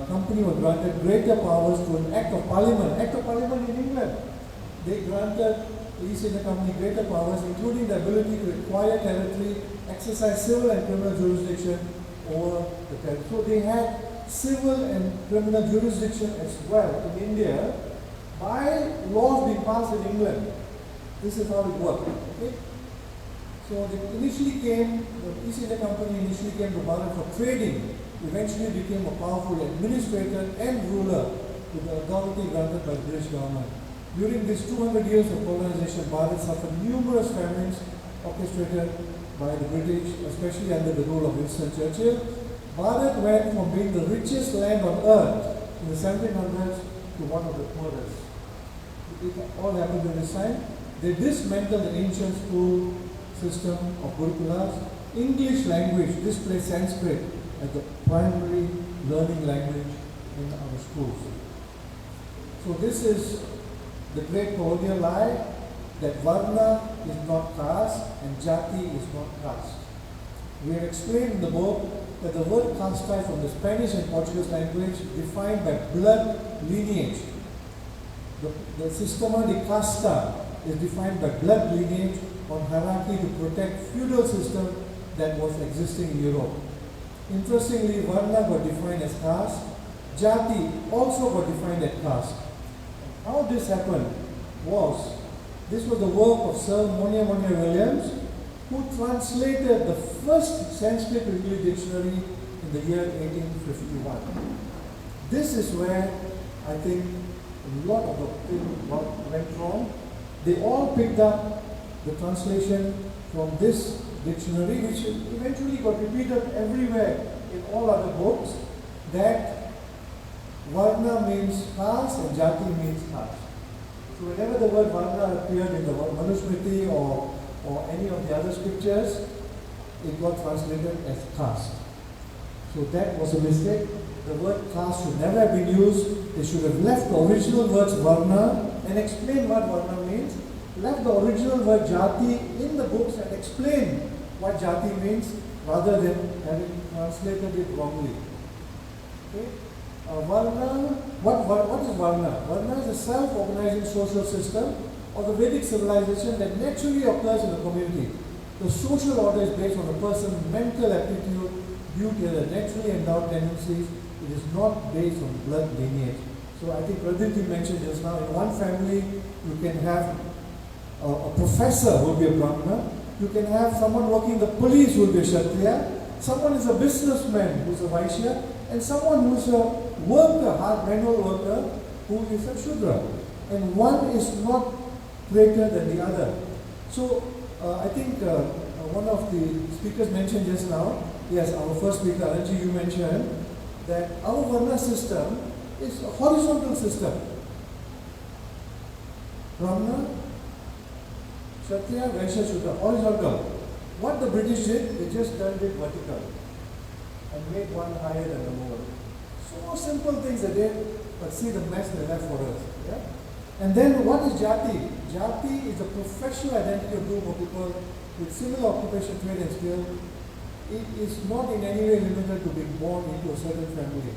company was granted greater powers through an Act of Parliament. Act of Parliament in England. They granted the East India Company greater powers, including the ability to acquire territory, exercise civil and criminal jurisdiction over the territory. So they had civil and criminal jurisdiction as well in India by laws being passed in England. This is how it worked. Okay? So they initially came, the East India Company initially came to Bharat for trading, eventually became a powerful administrator and ruler with the authority granted by the British government. During these 200 years of colonization, Bharat suffered numerous famines orchestrated by the British, especially under the rule of Winston Churchill. Bharat went from being the richest land on earth in the 1700s to one of the poorest. It all happened during this time. They dismantled the ancient school system of Gurukulas. English language displaced Sanskrit as the primary learning language in our schools. So this is the great colonial lie that Varna is not caste and Jati is not caste. We have explained in the book that the word caste from the Spanish and Portuguese language defined by blood lineage. The Sistema de Casta is defined by blood lineage on hierarchy to protect feudal system that was existing in Europe. Interestingly, Varna got defined as caste. Jati also got defined as caste. How this happened was, this was the work of Sir Monia Williams, who translated the first Sanskrit to English dictionary in the year 1851. This is where I think a lot of the thing went wrong. They all picked up the translation from this dictionary, which eventually got repeated everywhere in all other books, that Varna means caste and Jati means caste. So whenever the word Varna appeared in the Manusmriti or any of the other scriptures, it got translated as caste. So that was a mistake. The word caste should never have been used. They should have left the original words Varna and explained what Varna means, left the original word Jati in the books and explained what Jati means, rather than having translated it wrongly. Okay? Varna, what is Varna? Varna is a self-organizing social system of the Vedic civilization that naturally occurs in a community. The social order is based on a person's mental aptitude due to their naturally endowed tendencies. It is not based on blood lineage. So I think Praditi mentioned just now, in one family you can have a professor who will be a Brahmana, you can have someone working in the police who will be a Kshatriya, someone is a businessman who is a Vaishya, and someone who is a worker, hard manual worker, who is a Shudra. And one is not greater than the other. So I think one of the speakers mentioned just now, yes, our first speaker, Anji, you mentioned that our Varna system is a horizontal system. Brahmana, Kshatriya, Vaishya, Shudra, horizontal. What the British did, they just turned it vertical and made one higher than the lower. So simple things they did, but see the mess they left for us. Yeah? And then what is Jati? Jati is a professional identity of group of people with similar occupation, trade and skill. It is not in any way limited to being born into a certain family.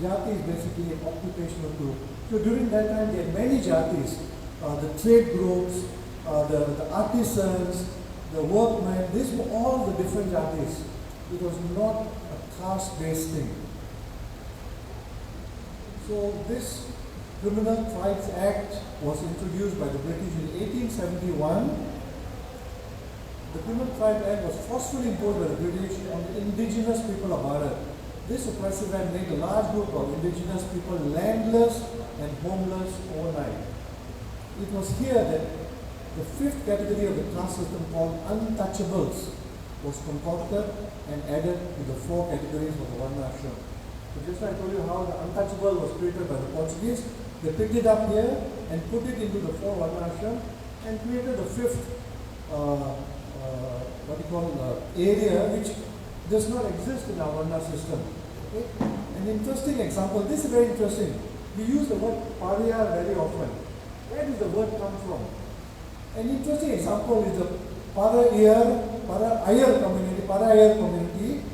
Jati is basically an occupational group. So during that time, there are many Jatis. The trade groups, the artisans, the workmen, these were all the different Jatis. It was not a caste-based thing. So this Criminal Tribes Act was introduced by the British in 1871. The Criminal Tribes Act was forcefully imposed by the British on the indigenous people of Bharat. This oppressive act made a large group of indigenous people landless and homeless overnight. It was here that the fifth category of the caste system, called untouchables, was concocted and added to the four categories of the Varna Ashram. So just like I told you how the untouchable was created by the Portuguese, they picked it up here and put it into the four Varna Ashram and created the fifth area which does not exist in our Varna system. Okay? An interesting example, this is very interesting. We use the word Pariya very often. Where does the word come from? An interesting example is the Parayar community,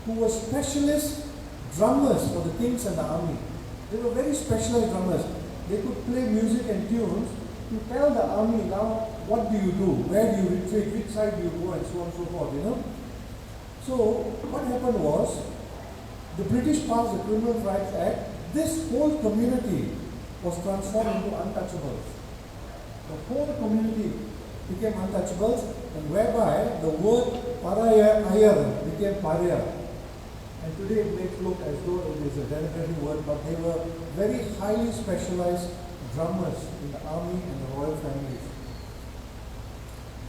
who were specialist drummers for the kings and the army. They were very specialized drummers. They could play music and tunes to tell the army, now what do you do, where do you retreat, which side do you go, and so on and so forth, you know. So what happened was, the British passed the Criminal Rights Act. This whole community was transformed into untouchables. The whole community became untouchables, and whereby the word Parayar became Pariya. And today it makes look as though it is a derogatory word, but they were very highly specialized drummers in the army and the royal families.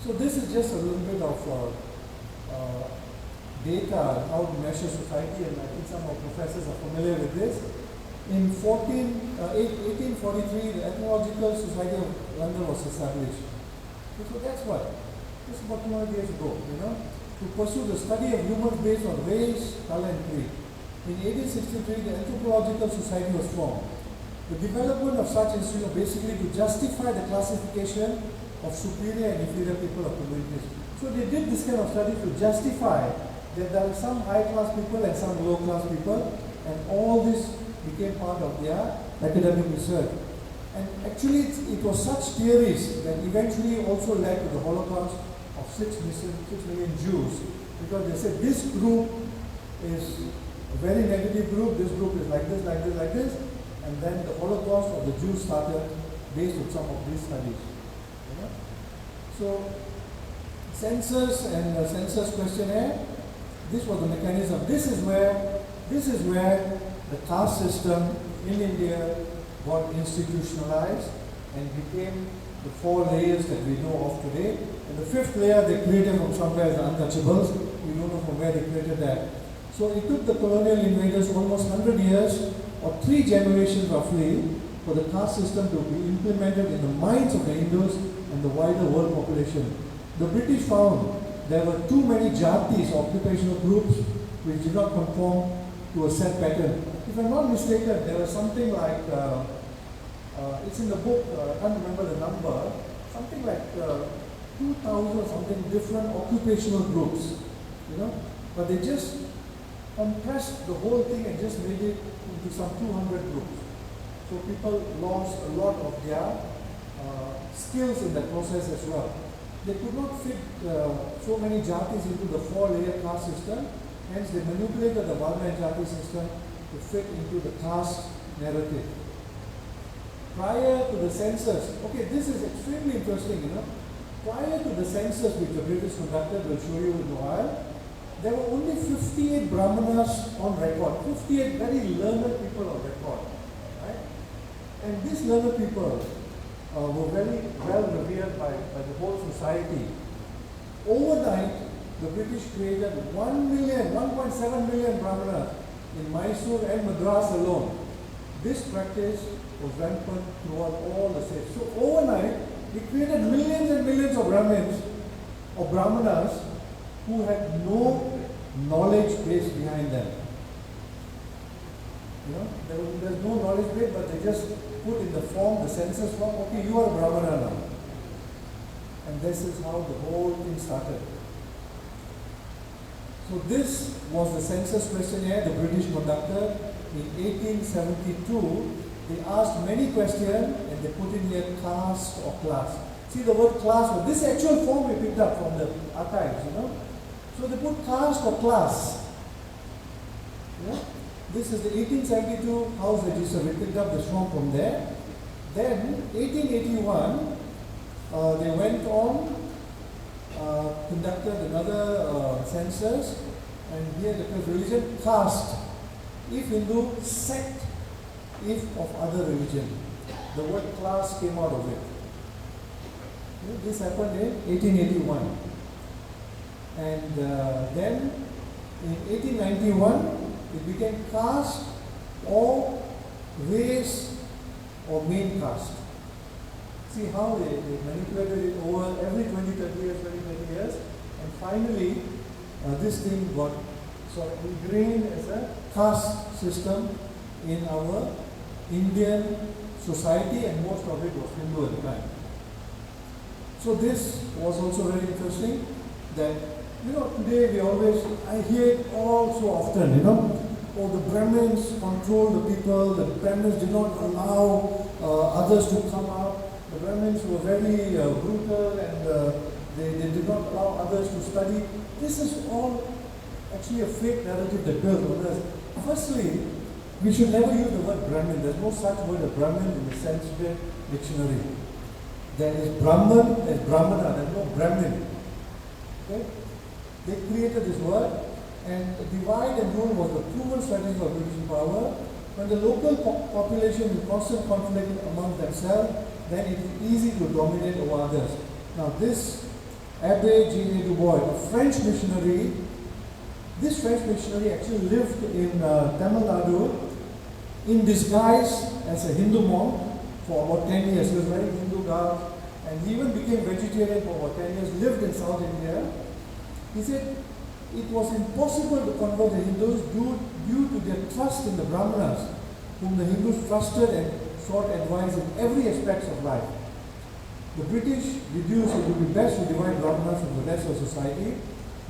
So this is just a little bit of data, how to measure society, and I think some of professors are familiar with this. In 1843, the Ethnological Society of London was established. So that's what? Just about 200 years ago, you know, to pursue the study of humans based on race, color, and creed. In 1863, the Anthropological Society was formed. The development of such institutions basically to justify the classification of superior and inferior people of communities. So they did this kind of study to justify that there are some high-class people and some low-class people, and all this became part of their academic research. And actually it was such theories that eventually also led to the Holocaust of 6 million Jews, because they said this group is a very negative group, this group is like this, like this, like this, and then the Holocaust of the Jews started based on some of these studies. You know? So census and the census questionnaire, this was the mechanism. This is where the caste system in India got institutionalized and became the 4 layers that we know of today. And the 5th layer they created from somewhere as the untouchables. We don't know from where they created that. So it took the colonial invaders almost 100 years or 3 generations roughly for the caste system to be implemented in the minds of the Hindus and the wider world population. The British found there were too many jatis, occupational groups, which did not conform to a set pattern. If I'm not mistaken, there was something like, it's in the book, I can't remember the number, something like 2,000 or something different occupational groups, you know, but they just compressed the whole thing and just made it into some 200 groups. So people lost a lot of their skills in that process as well. They could not fit so many jatis into the 4-layer caste system, hence they manipulated the Varna and Jati system to fit into the caste narrative. Prior to the census, okay, this is extremely interesting, you know. Prior to the census which the British conducted, we'll show you in a while, there were only 58 Brahmanas on record, 58 very learned people on record, right? And these learned people were very well revered by the whole society. Overnight, the British created 1.7 million Brahmanas in Mysore and Madras alone. This practice was rampant throughout all the states. So overnight, we created millions and millions of Brahmins, or Brahmanas, who had no knowledge base behind them. You know, there's no knowledge base, but they just put in the form, the census form, okay, you are a Brahmana now. And this is how the whole thing started. So this was the census questionnaire the British conducted in 1872. They asked many questions and they put in here caste or class. See the word class, but this actual form we picked up from the archives, you know. So they put caste or class. Yeah? This is the 1872 house register. We picked up the form from there. Then 1881, they went on, conducted another census, and here the religion, caste, if Hindu, sect, if of other religion. The word class came out of it. This happened in 1881. And then in 1891, it became caste or race or main caste. See how they manipulated it over every 20, 30 years, 20, 30 years. And finally, this thing got sort of ingrained as a caste system in our Indian society, and most of it was Hindu at the time. So this was also very interesting that, today I hear it all so often, oh, the Brahmins control the people, the Brahmins did not allow others to come up, the Brahmins were very brutal, and they did not allow others to study. This is all actually a fake narrative that built on us. Firstly, we should never use the word Brahmin. There's no such word as Brahmin in the Sanskrit dictionary. There is Brahman, there's Brahmana, there's no Brahmin. Okay? They created this word, and divide and rule was the proven strategy of British power. When the local population is constant conflict among themselves, then it is easy to dominate over others. Now this Abbé G.A. Du Bois, a French missionary, this French missionary actually lived in Tamil Nadu in disguise as a Hindu monk for about 10 years. He was wearing Hindu garb, and he even became vegetarian for about 10 years, lived in South India. He said it was impossible to convert the Hindus due to their trust in the Brahmanas, whom the Hindus trusted and sought advice in every aspect of life. The British deduced it would be best to divide Brahmanas from the rest of society.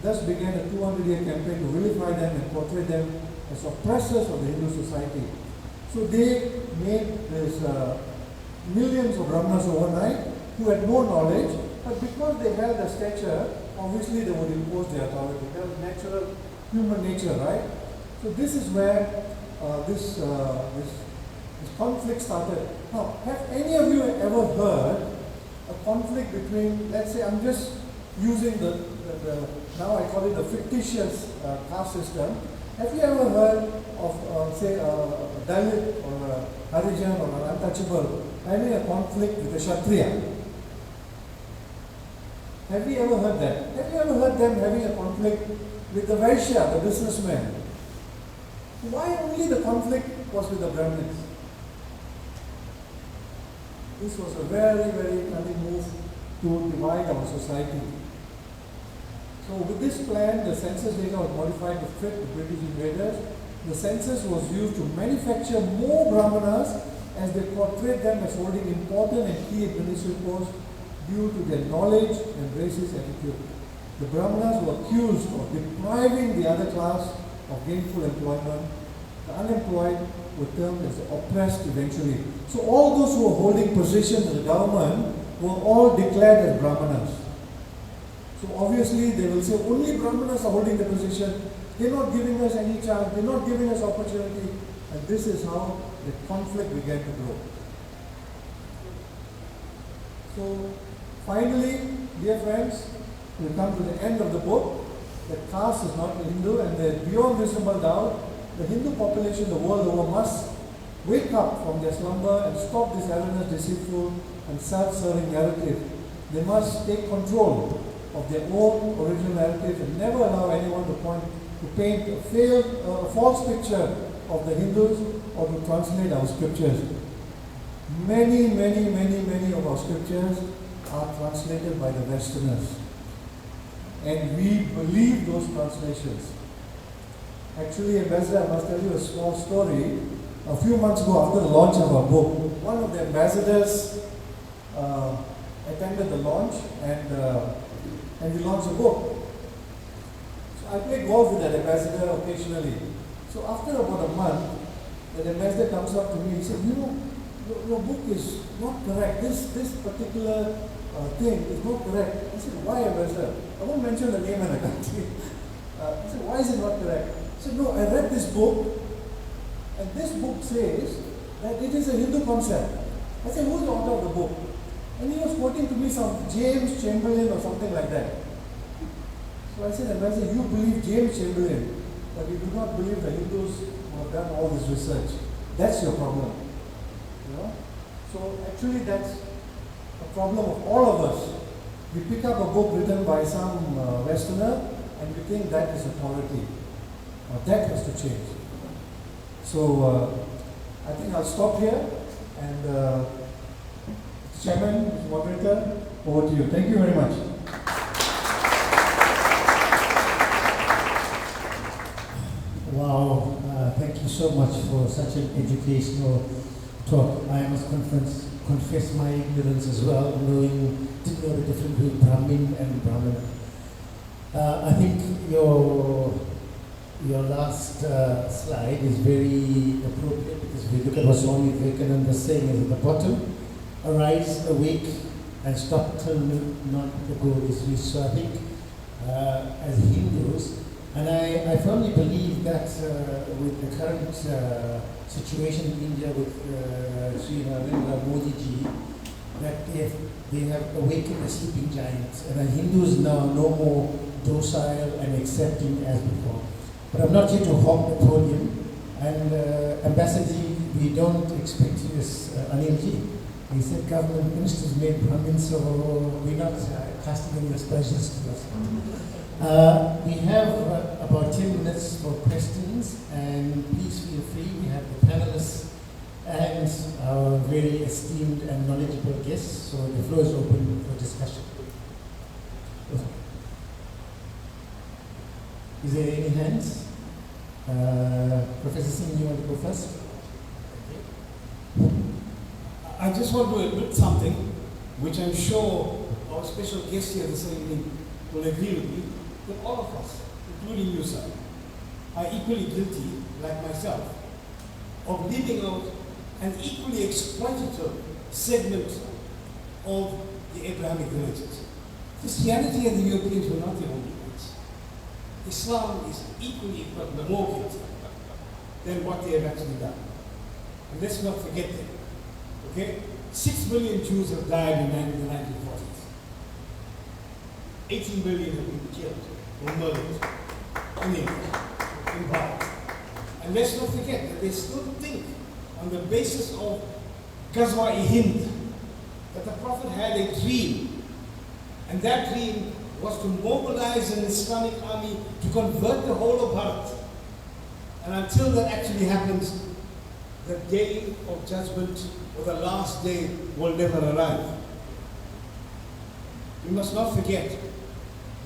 Thus began a 200-year campaign to vilify them and portray them as oppressors of the Hindu society. So they made this millions of Brahmanas overnight who had no knowledge, but because they held a stature, obviously they would impose their authority. That was natural human nature, right? So this is where this conflict started. Now, have any of you ever heard a conflict between, let's say, I'm just using the now I call it the fictitious caste system. Have you ever heard of, say, a Dalit or a Harijan or an untouchable having a conflict with a Kshatriya? Have you ever heard that? Have you ever heard them having a conflict with the Vaishya, the businessman? Why only the conflict was with the Brahmins? This was a very, very cunning move to divide our society. So with this plan, the census data was modified to fit the British invaders. The census was used to manufacture more Brahmanas as they portrayed them as holding important and key administrative posts due to their knowledge and racist attitude. The Brahmanas were accused of depriving the other class of gainful employment. The unemployed were termed as the oppressed eventually. So all those who were holding positions in the government were all declared as Brahmanas. So obviously they will say only Brahmanas are holding the position. They're not giving us any chance. They're not giving us opportunity. And this is how the conflict began to grow. So finally, dear friends, we come to the end of the book. The caste is not Hindu, and beyond reasonable doubt, the Hindu population the world over must wake up from their slumber and stop this erroneous, deceitful, and self-serving narrative. They must take control of their own original narrative and never allow anyone to paint a false picture of the Hindus or to translate our scriptures. Many of our scriptures are translated by the Westerners, and we believe those translations. Actually, Ambassador, I must tell you a small story. A few months ago, after the launch of our book, one of the ambassadors attended the launch, and we launched the book. So I play golf with that ambassador occasionally. So after about a month, the ambassador comes up to me and said, your book is not correct. This particular thing is not correct. I said, why, ambassador? I won't mention the name of the country. I said, why is it not correct? He said, no, I read this book And this book says that it is a Hindu concept. I said, who's the author of the book? And he was quoting to me some James Chamberlain or something like that. So I said, Ambassador, you believe James Chamberlain, but you do not believe the Hindus who have done all this research. That's your problem. You know? So actually that's a problem of all of us. We pick up a book written by some Westerner and we think that is authority. That has to change. So I think I'll stop here and Chairman, Moderator, over to you. Thank you very much. Wow, thank you so much for such an educational talk. I must confess my ignorance as well, didn't know the difference between Brahmin and Brahmana. I think your last slide is very appropriate because if you look at what Swami Vivekananda is saying is at the bottom, arise, awake, and stop till not the goal is reached. So I think as Hindus, and I firmly believe that with the current situation in India with Sri Narendra Modi ji, that they have awakened the sleeping giants, and the Hindus now no more docile and accepting as before. But I'm not here to hog the podium, and Ambassador, we don't expect you as Anilji. He said government ministers made Brahmins, so we're not casting any aspersions to us. We have about 10 minutes for questions, and please feel free. We have the panelists and our very esteemed and knowledgeable guests, so the floor is open for discussion. Is there any hands? Professor Singh, you want to go first? I just want to admit something, which I'm sure our special guest here this evening will agree with me, that all of us, including you, sir, are equally guilty, like myself, of leaving out an equally exploitative segment of the Abrahamic religions. Christianity and the Europeans were not the only ones. Islam is equally, but more guilty than what they have actually done. And let's not forget them. Okay? 6 million Jews have died in the 1940s. 18 million have been killed or murdered in India, in Bharat. And let's not forget that they still think on the basis of Ghazwa-e-Hind that the Prophet had a dream, and that dream was to mobilize an Islamic army to convert the whole of Bharat. And until that actually happens, the day of judgment or the last day will never arrive. We must not forget,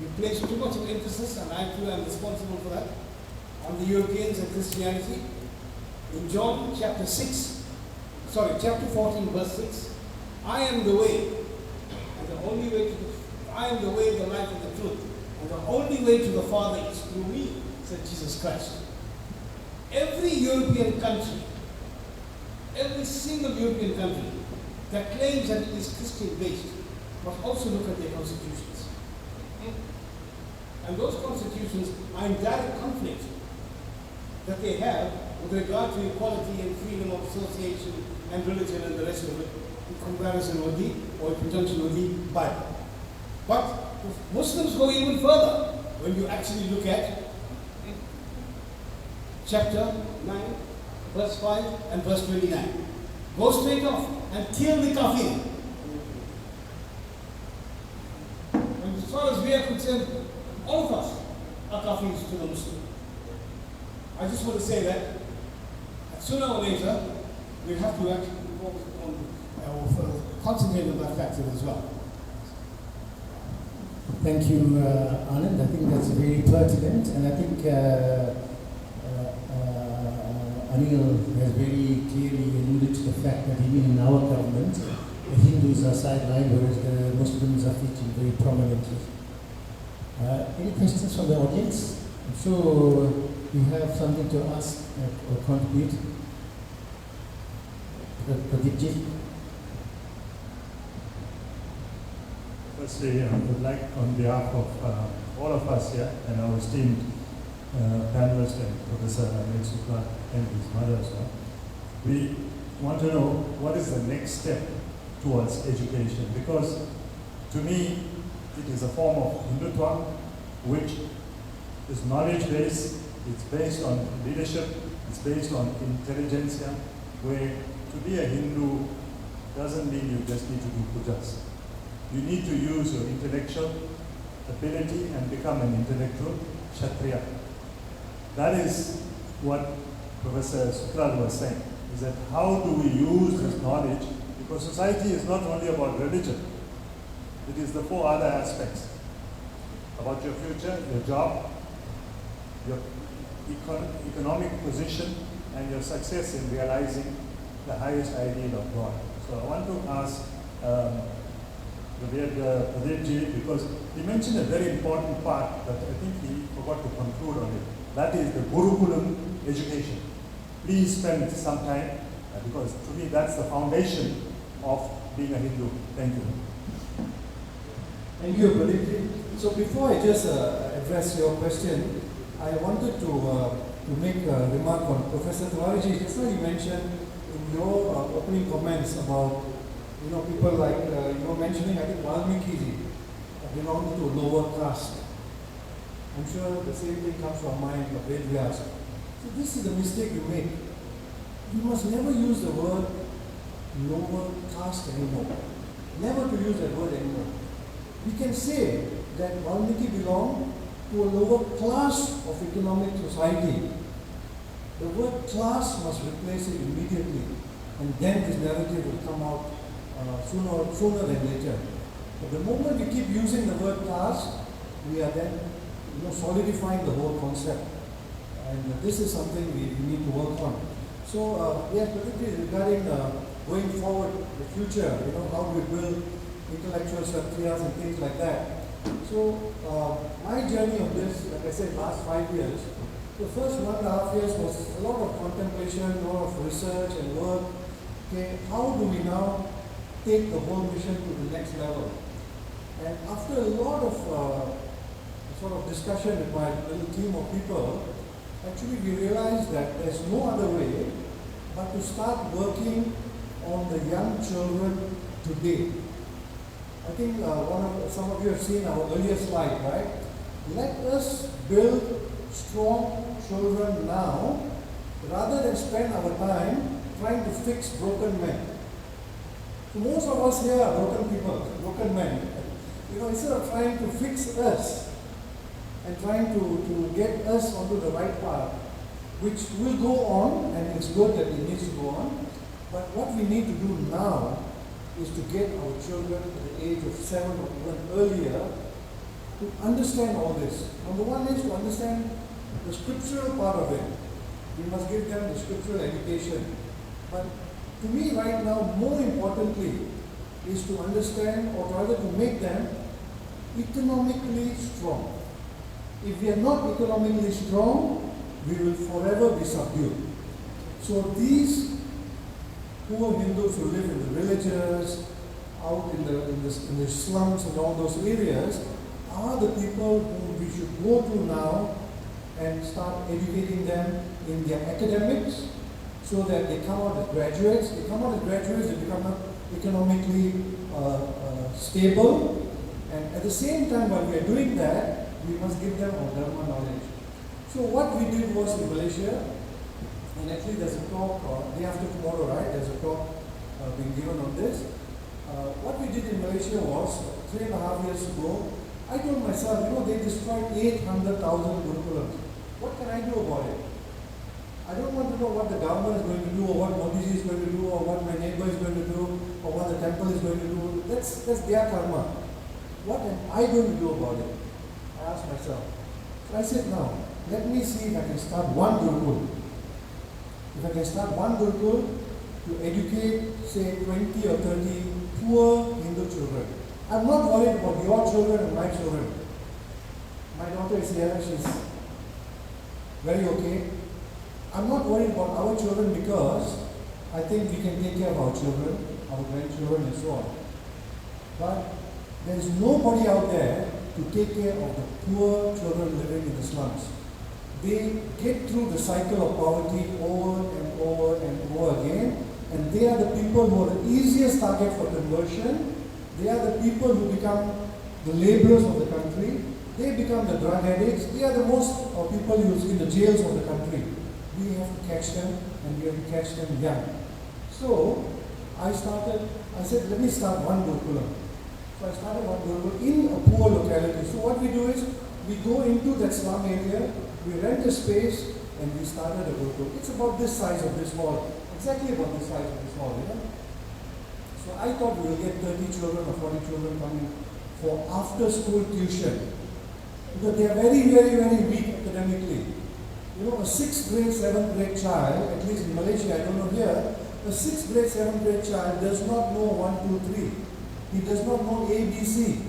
we place too much of emphasis, and I too am responsible for that, on the Europeans and Christianity. In John chapter 14, verse 6, I am the way, and the only way to I am the way, the life, and the truth, and the only way to the Father is through me, said Jesus Christ. Every European country, every single European country that claims that it is Christian-based must also look at their constitutions. And those constitutions are in direct conflict that they have with regard to equality and freedom of association and religion and the rest of it, in comparison with the, or in conjunction with the Bible. But Muslims go even further when you actually look at chapter 9, verse 5 and verse 29. Go straight off and kill the kafir. And as far as we are concerned, all of us are kafirs to the Muslim. I just want to say that sooner or later, we have to actually concentrate on that factor as well. Thank you, Anand. I think that's very pertinent, and I think Anil has very clearly alluded to the fact that even in our government, the Hindus are sidelined, whereas the Muslims are featured very prominently. Any questions from the audience? I'm sure you have something to ask or contribute. Pradeepji? Firstly, I would like, on behalf of all of us here and our esteemed panelist and Professor Anil Sukla and his mother as well. We want to know what is the next step towards education, because to me it is a form of Hindutva which is knowledge-based, it's based on leadership, it's based on intelligentsia, where to be a Hindu doesn't mean you just need to do pujas. You need to use your intellectual ability and become an intellectual Kshatriya. That is what Professor Sukral was saying, is that how do we use this knowledge, because society is not only about religion, it is the 4 other aspects, about your future, your job, your economic position, and your success in realizing the highest ideal of God. So I want to ask Pradeep, because he mentioned a very important part that I think he forgot to conclude on it. That is the Gurukulam education. Please spend some time, because to me that's the foundation of being a Hindu. Thank you. Thank you, Pradeep. So before I just address your question, I wanted to make a remark on Professor Tiwari. Just now you mentioned in your opening comments about people like mentioning, I think Valmiki ji belonged to a lower caste. I'm sure the same thing comes to our mind of Vedyas. So this is the mistake you make. You must never use the word lower caste anymore. Never to use that word anymore. We can say that Valmiki belonged to a lower class of economic society. The word class must replace it immediately, and then this narrative will come out sooner than later. But the moment we keep using the word caste, we are then solidifying the whole concept. And this is something we need to work on. So, yes, particularly regarding going forward, the future, how do we build intellectual Kshatriyas and things like that. So, my journey on this, like I said, last 5 years, the first 1.5 years was a lot of contemplation, a lot of research and work. Okay, how do we now take the whole mission to the next level? And after a lot of sort of discussion with my little team of people, actually we realized that there's no other way but to start working on the young children today. I think some of you have seen our earlier slide, right? Let us build strong children now, rather than spend our time trying to fix broken men. So most of us here are broken people, broken men. Instead of trying to fix us and trying to get us onto the right path, which will go on, and it's good that it needs to go on, but what we need to do now is to get our children at the age of 7 or even earlier to understand all this. Number one is to understand the scriptural part of it. We must give them the scriptural education. But to me right now, more importantly, is to understand, or rather to make them economically strong. If we are not economically strong, we will forever be subdued. So these poor Hindus who live in the villages, out in the slums and all those areas, are the people whom we should go to now and start educating them in their academics, so that they come out as graduates. They come out as graduates, they become economically stable, and at the same time, while we are doing that, we must give them our Dharma knowledge. So what we did was in Malaysia, and actually there's a talk day after tomorrow, right? There's a talk being given on this. What we did in Malaysia was 3.5 years ago, I told myself, they destroyed 800,000 Gurukulams. What can I do about it? I don't want to know what the government is going to do, or what Modi is going to do, or what my neighbor is going to do, or what the temple is going to do. That's their karma. What am I going to do about it? I asked myself. So I said, now, let me see if I can start one Gurukul. If I can start one Gurukul to educate, say, 20 or 30 poor Hindu children. I'm not worried about your children and my children. My daughter is here, she's very okay. I'm not worried about our children because I think we can take care of our children, our grandchildren and so on. But there is nobody out there to take care of the poor children living in the slums. they get through the cycle of poverty over and over and over again, and they are the people who are the easiest target for conversion. They are the people who become the laborers of the country. They become the drug addicts. They are the most people who's in the jails of the country. We have to catch them, and we have to catch them young. So I said, let me start one Gurukulam. So I started one Gurukulam in a poor locality. So what we do is, we go into that slum area, we rent a space, and we started a Gurukulam. It's about this size of this hall, exactly about this size of this hall, you know. So I thought we will get 30 children or 40 children coming for after school tuition. Because they are very, very, very weak academically. You know, a 6th grade, 7th grade child, at least in Malaysia, I don't know here, a 6th grade, 7th grade child does not know 1, 2, 3. He does not know ABC.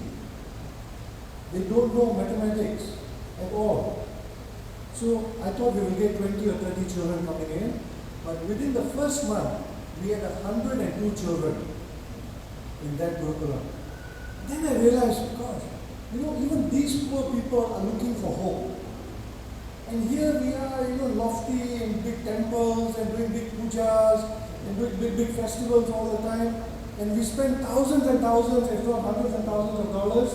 They don't know mathematics at all. So I thought we will get 20 or 30 children coming in, but within the first month, we had 102 children in that Gurukulam. Then I realized, gosh, you know, even these poor people are looking for hope. And here we are, you know, lofty in big temples and doing big pujas and doing big festivals all the time. And we spend thousands and thousands, if not hundreds and thousands of dollars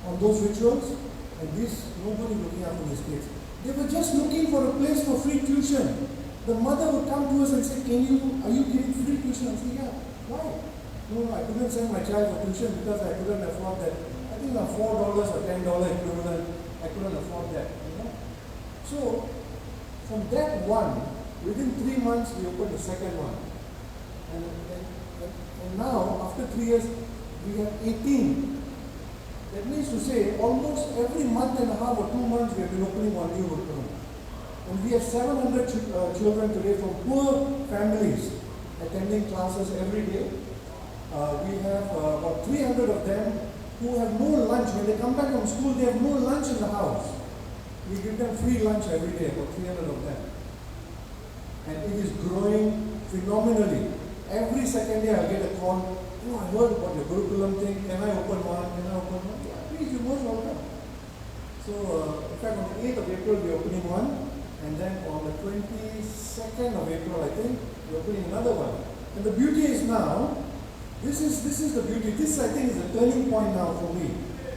on those rituals. And this, nobody looking after these kids. They were just looking for a place for free tuition. The mother would come to us and say, are you giving free tuition? I said, yeah. Why? No, I couldn't send my child for tuition because I couldn't afford that. I think $4 or $10 equivalent, I couldn't afford that. You know? So, from that one, within 3 months, we opened the second one. And now, after 3 years, we have 18. That means to say, almost every month and a half or 2 months, we have been opening one new Gurukulam. And we have 700 children today from poor families attending classes every day. We have about 300 of them who have no lunch. When they come back from school, they have no lunch in the house. We give them free lunch every day, about 300 of them. And it is growing phenomenally. Every second day I get a call, I heard about your Gurukulam thing, can I open one? Yeah, please, you're most welcome. So, in fact, on the 8th of April, we're opening one. And then on the 22nd of April, I think, we're opening another one. And the beauty is now, this is the beauty. This, I think, is a turning point now for me.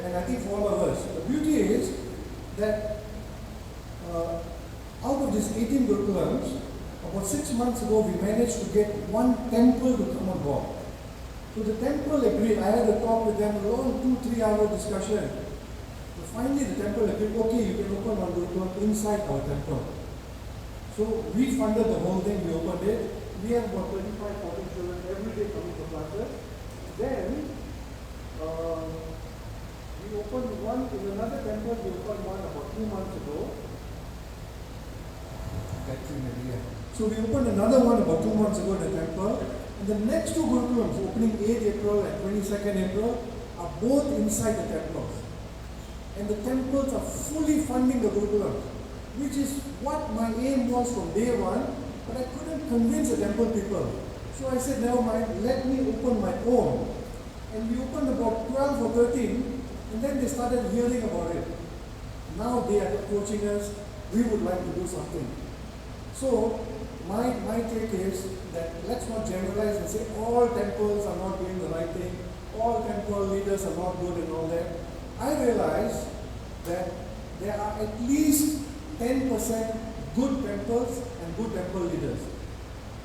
And I think for all of us. The beauty is that out of these 18 Gurukulams, about 6 months ago, we managed to get one temple to come on board. So the temple agreed. I had a talk with them, a long 2-3 hour discussion. But finally, the temple agreed, okay, you can open one Gurukulam inside our temple. So we funded the whole thing, we opened it. We have about 35-40 children every day coming to classes. Then, we opened one in another temple, we opened one about 2 months ago. So we opened another one about 2 months ago in the temple. And the next two Gurukulams, opening 8th April and 22nd April, are both inside the temples. And the temples are fully funding the Gurukulams, which is what my aim was from day one, but I couldn't convince the temple people. So I said, never mind, let me open my own. And we opened about 12 or 13, and then they started hearing about it. Now they are approaching us, we would like to do something. So my take is that let's not generalize and say all temples are not doing the right thing, all temple leaders are not good and all that. I realize that there are at least 10% good temples and good temple leaders.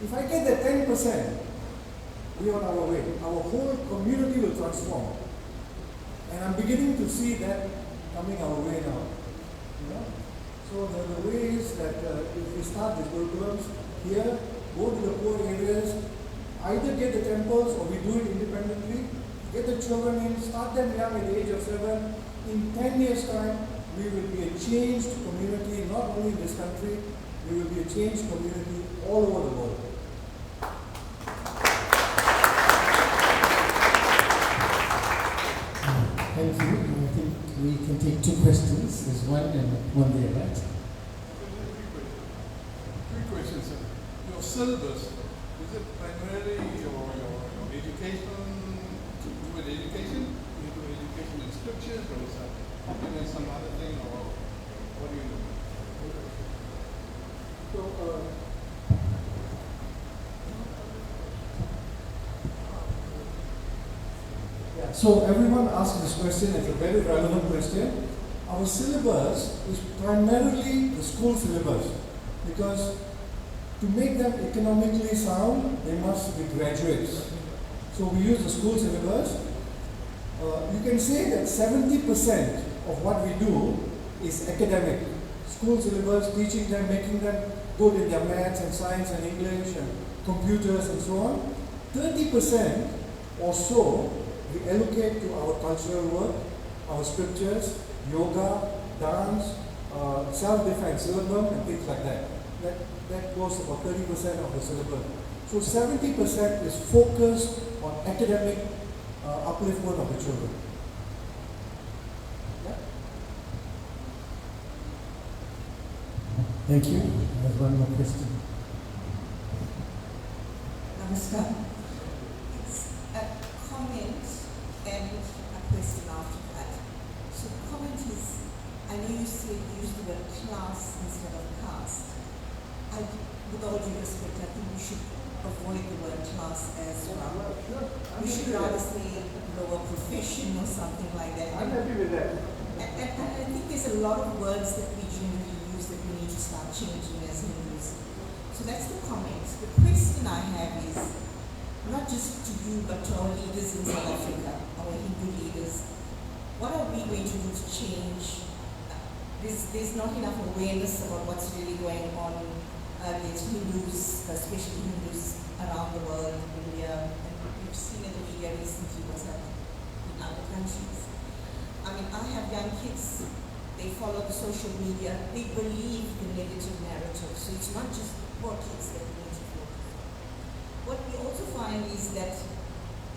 If I get that 10%, we are on our way. Our whole community will transform. And I'm beginning to see that coming our way now. You know? So the way is that if we start these Gurukulams here, go to the poor areas, either get the temples or we do it independently, get the children in, start them young at the age of 7. In 10 years' time, we will be a changed community, not only in this country, we will be a changed community all over the world. Thank you. I think we can take 2 questions. There's one and one there, right? Three questions, sir. Your syllabus, is it primarily your education, to do with education? You do education in scriptures, or is that some other thing, or What do you know? So, yeah, so everyone asks this question. It's a very relevant question. Our syllabus is primarily the school syllabus because to make them economically sound, they must be graduates. So we use the school syllabus. You can say that 70% of what we do is academic. School syllabus, teaching them, making them good in their maths and science and English and computers and so on. 30% or so we allocate to our cultural work, our scriptures, yoga, dance, self-defense, syllabus and things like that. That goes about 30% of the syllabus. So 70% is focused on academic upliftment of the children. Yeah? Thank you. There's one more question. Namaskar. It's a comment and a question after that. So the comment is, I know you said you used the word class instead of caste. With all due respect, I think we should avoid the word class as well. We should rather say lower profession or something like that. I'm happy with that. And I think there's a lot of words that we generally use that we need to start changing as Hindus. So that's the comment. The question I have is, not just to you, but to our leaders in South Africa, our Hindu leaders, what are we going to do to change? There's not enough awareness about what's really going on against Hindus, especially Hindus around the world, India, and we've seen in the media recently what's happening in other countries. I mean, I have young kids, they follow the social media, they believe the negative narrative, so it's not just poor kids that we need to focus on. What we also find is that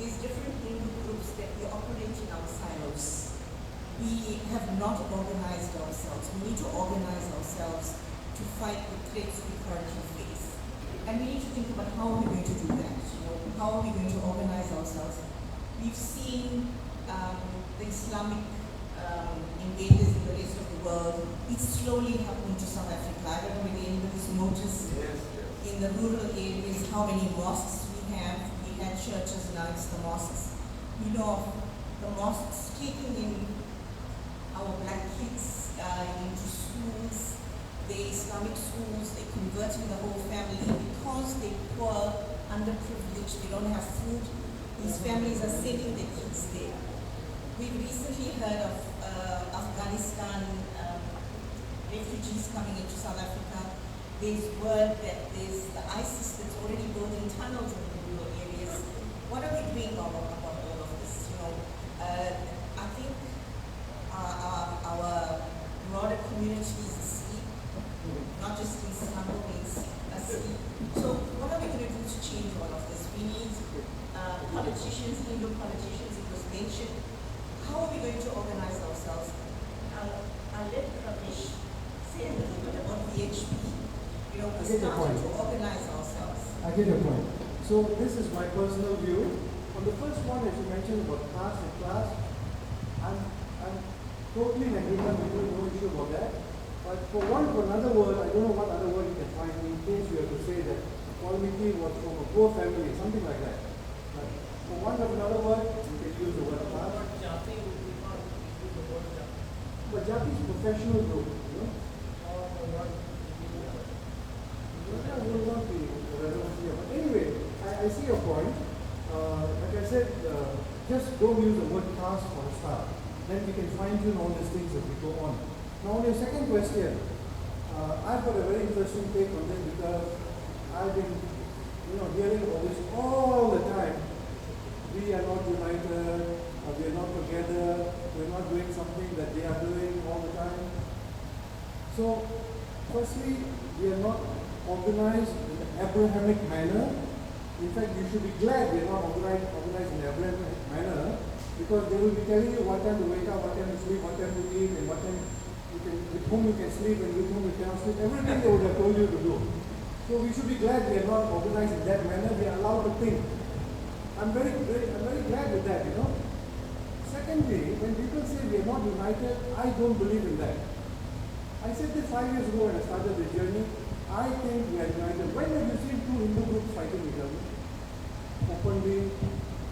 there's different Hindu groups that we operate in our silos. We have not organized ourselves. We need to organize ourselves to fight the threats we currently face. And we need to think about how we're going to do that. How are we going to organize ourselves? We've seen the Islamic invaders in the rest of the world. It's slowly happening to South Africa. I don't know whether anybody's noticed in the rural areas how many mosques we have. We had churches, now it's the mosques. We know of the mosques taking in our black kids into schools, the Islamic schools, they're converting the whole family because they're poor, underprivileged, they don't have food. These families are sending their kids there. We've recently heard of Afghanistan refugees coming into South Africa. There's word that there's the ISIS that's already building tunnels in the rural areas. What are we doing about all of this? I think our broader community is asleep, not just in Istanbul, it's asleep. So what are we going to do to change all of this? We need politicians, Hindu politicians, it was mentioned. How are we going to organize ourselves? I'll let Ramesh say a little bit about VHP. We started to organize ourselves. I get your point. So this is my personal view. On the first one, as you mentioned about caste and class, I'm totally in agreement with you, no issue about that. But for another word, I don't know what other word you can find in case you have to say that Valmiki was from a poor family, something like that. But for want of another word, you can use the word class. But Jati is professional group, That will not be relevant here. But anyway, I see your point. Like I said, just don't use the word caste for a start. Then we can fine-tune all these things as we go on. Now, on your second question, I've got a very interesting take on this because I've been, hearing about this all the time. We are not united, we are not together, we're not doing something that they are doing all the time. So, firstly, we are not organized in an Abrahamic manner. In fact, you should be glad we are not organized in an Abrahamic manner, because they will be telling you what time to wake up, what time to sleep, what time to eat, and what time with whom you can sleep and with whom you cannot sleep. Everything they would have told you to do. So we should be glad we are not organized in that manner. We are allowed to think. I'm very glad with that, Secondly, when people say we are not united, I don't believe in that. I I said this 5 years ago when I started the journey. I think we are united. When have you seen two Hindu groups fighting each other? Openly,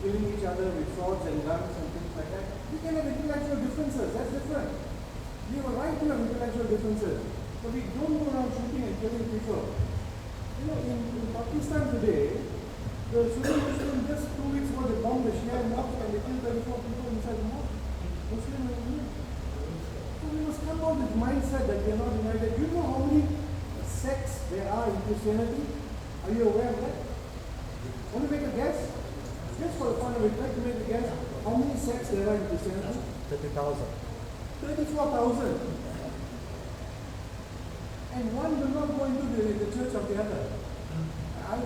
killing each other with swords and guns and things like that. We can have intellectual differences, that's different. We have a right to have intellectual differences. But we don't go around shooting and killing people. You know, in Pakistan today, the Sunni Muslims just 2 weeks ago they bombed the Shia mosque and they killed 34 people inside the mosque. Muslim and Muslim. So we must come out with the mindset that we are not united. You know how many sects there are in Christianity? Are you aware of that? Want to make a guess? Just for the fun of it, try to make a guess. How many sects there are in Christianity? 30,000. 34,000. And one will not go into the church of the other.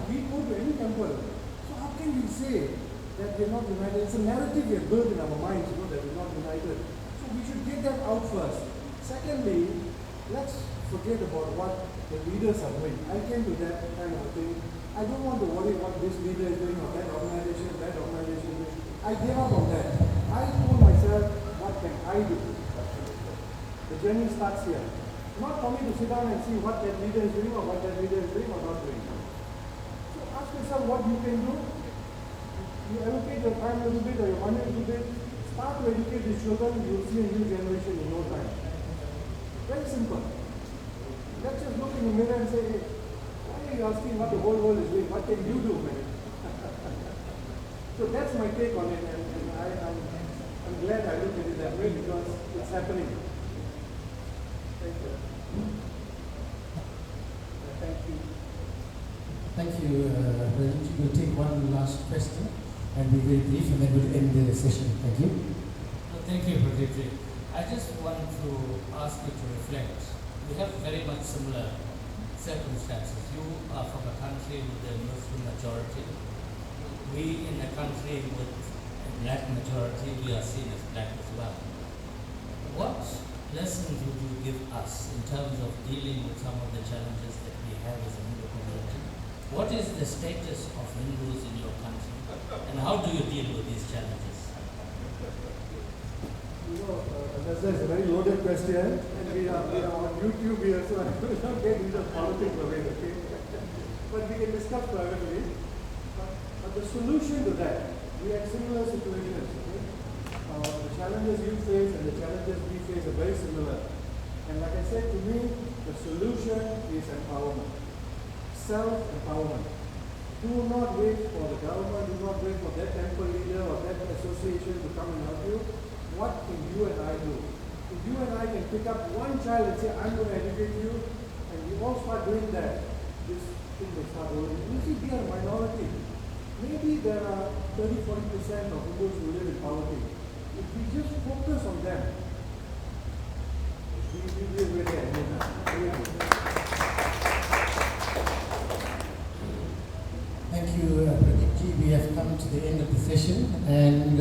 We go to any temple. So how can we say that we are not united? It's a narrative we have built in our minds, that we are not united. So we should get that out first. Secondly, let's forget about what the leaders are doing. I came to that kind of thing. I don't want to worry what this leader is doing or that organization is doing. I gave up on that. I told myself, what can I do? The journey starts here. Not for me to sit down and see what that leader is doing or what that leader is doing or not doing. So ask yourself what you can do. You allocate your time a little bit or your money a little bit. Start to educate these children. You will see a new generation in no time. Very simple. Let's just look in the mirror and say, hey, why are you asking what the whole world is doing? What can you do, man? So that's my take on it, and I'm glad I look at it that way because it's happening. Thank you. Thank you. Thank you, President. We'll take one last question and be very brief, and then we'll end the session. Thank you. Thank you, Pradeep. I just want to ask you to reflect. We have very much similar circumstances. You are from a country with a Muslim majority. We in a country with a black majority, we are seen as black as well. What lessons would you give us in terms of dealing with some of the challenges that we have as a Hindu community? What is the status of Hindus in your country, and how do you deal with these challenges? You know, that's a very loaded question, and we are on YouTube here, so I will not get into politics of it, okay? But we can discuss privately. But the solution to that, we have similar situations, okay? The challenges you face and the challenges we face are very similar. And like I said, to me, the solution is empowerment. Self-empowerment. Do not wait for the government, do not wait for that temple leader or that association to come and help you. What can you and I do? If you and I can pick up one child and say, I'm going to educate you, and we all start doing that, this thing will start rolling. You see, we are a minority. Maybe there are 30-40% of Hindus who live in poverty. If we just focus on them, we will really end up. Thank you, Pradeep ji. We have come to the end of the session, and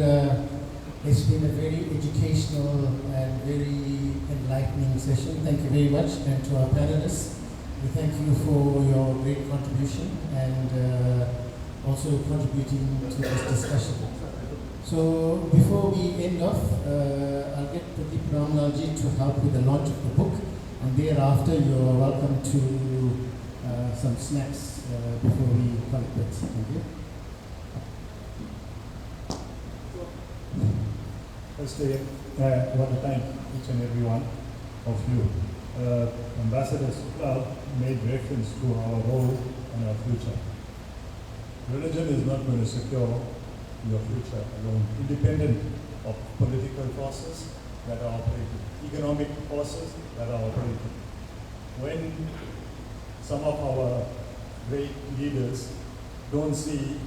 it's been a very educational and very enlightening session. Thank you very much. And to our panelists, we thank you for your great contribution and also contributing to this discussion. So before we end off, I'll get Pradeep Ramlalji to help with the launch of the book, and thereafter you are welcome to some snacks before we call it quits. Thank you. Firstly, I want to thank each and every one of you. Ambassador Sukla made reference to our role and our future. Religion is not going to secure your future alone, independent of political forces that are operating, economic forces that are operating. When some of our great leaders don't see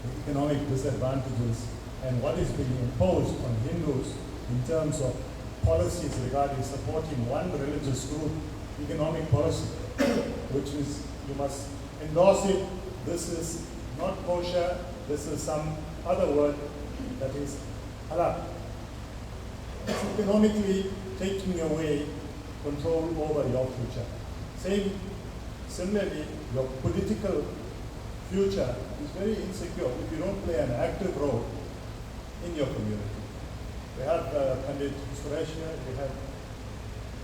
the economic disadvantages and what is being imposed on Hindus in terms of policies regarding supporting one religious group, economic policy, which is, you must endorse it, this is not kosher, this is some other word that is halal. It's economically taking away control over your future. Similarly, your political future is very insecure if you don't play an active role in your community. We have Pandit Suresh here, we have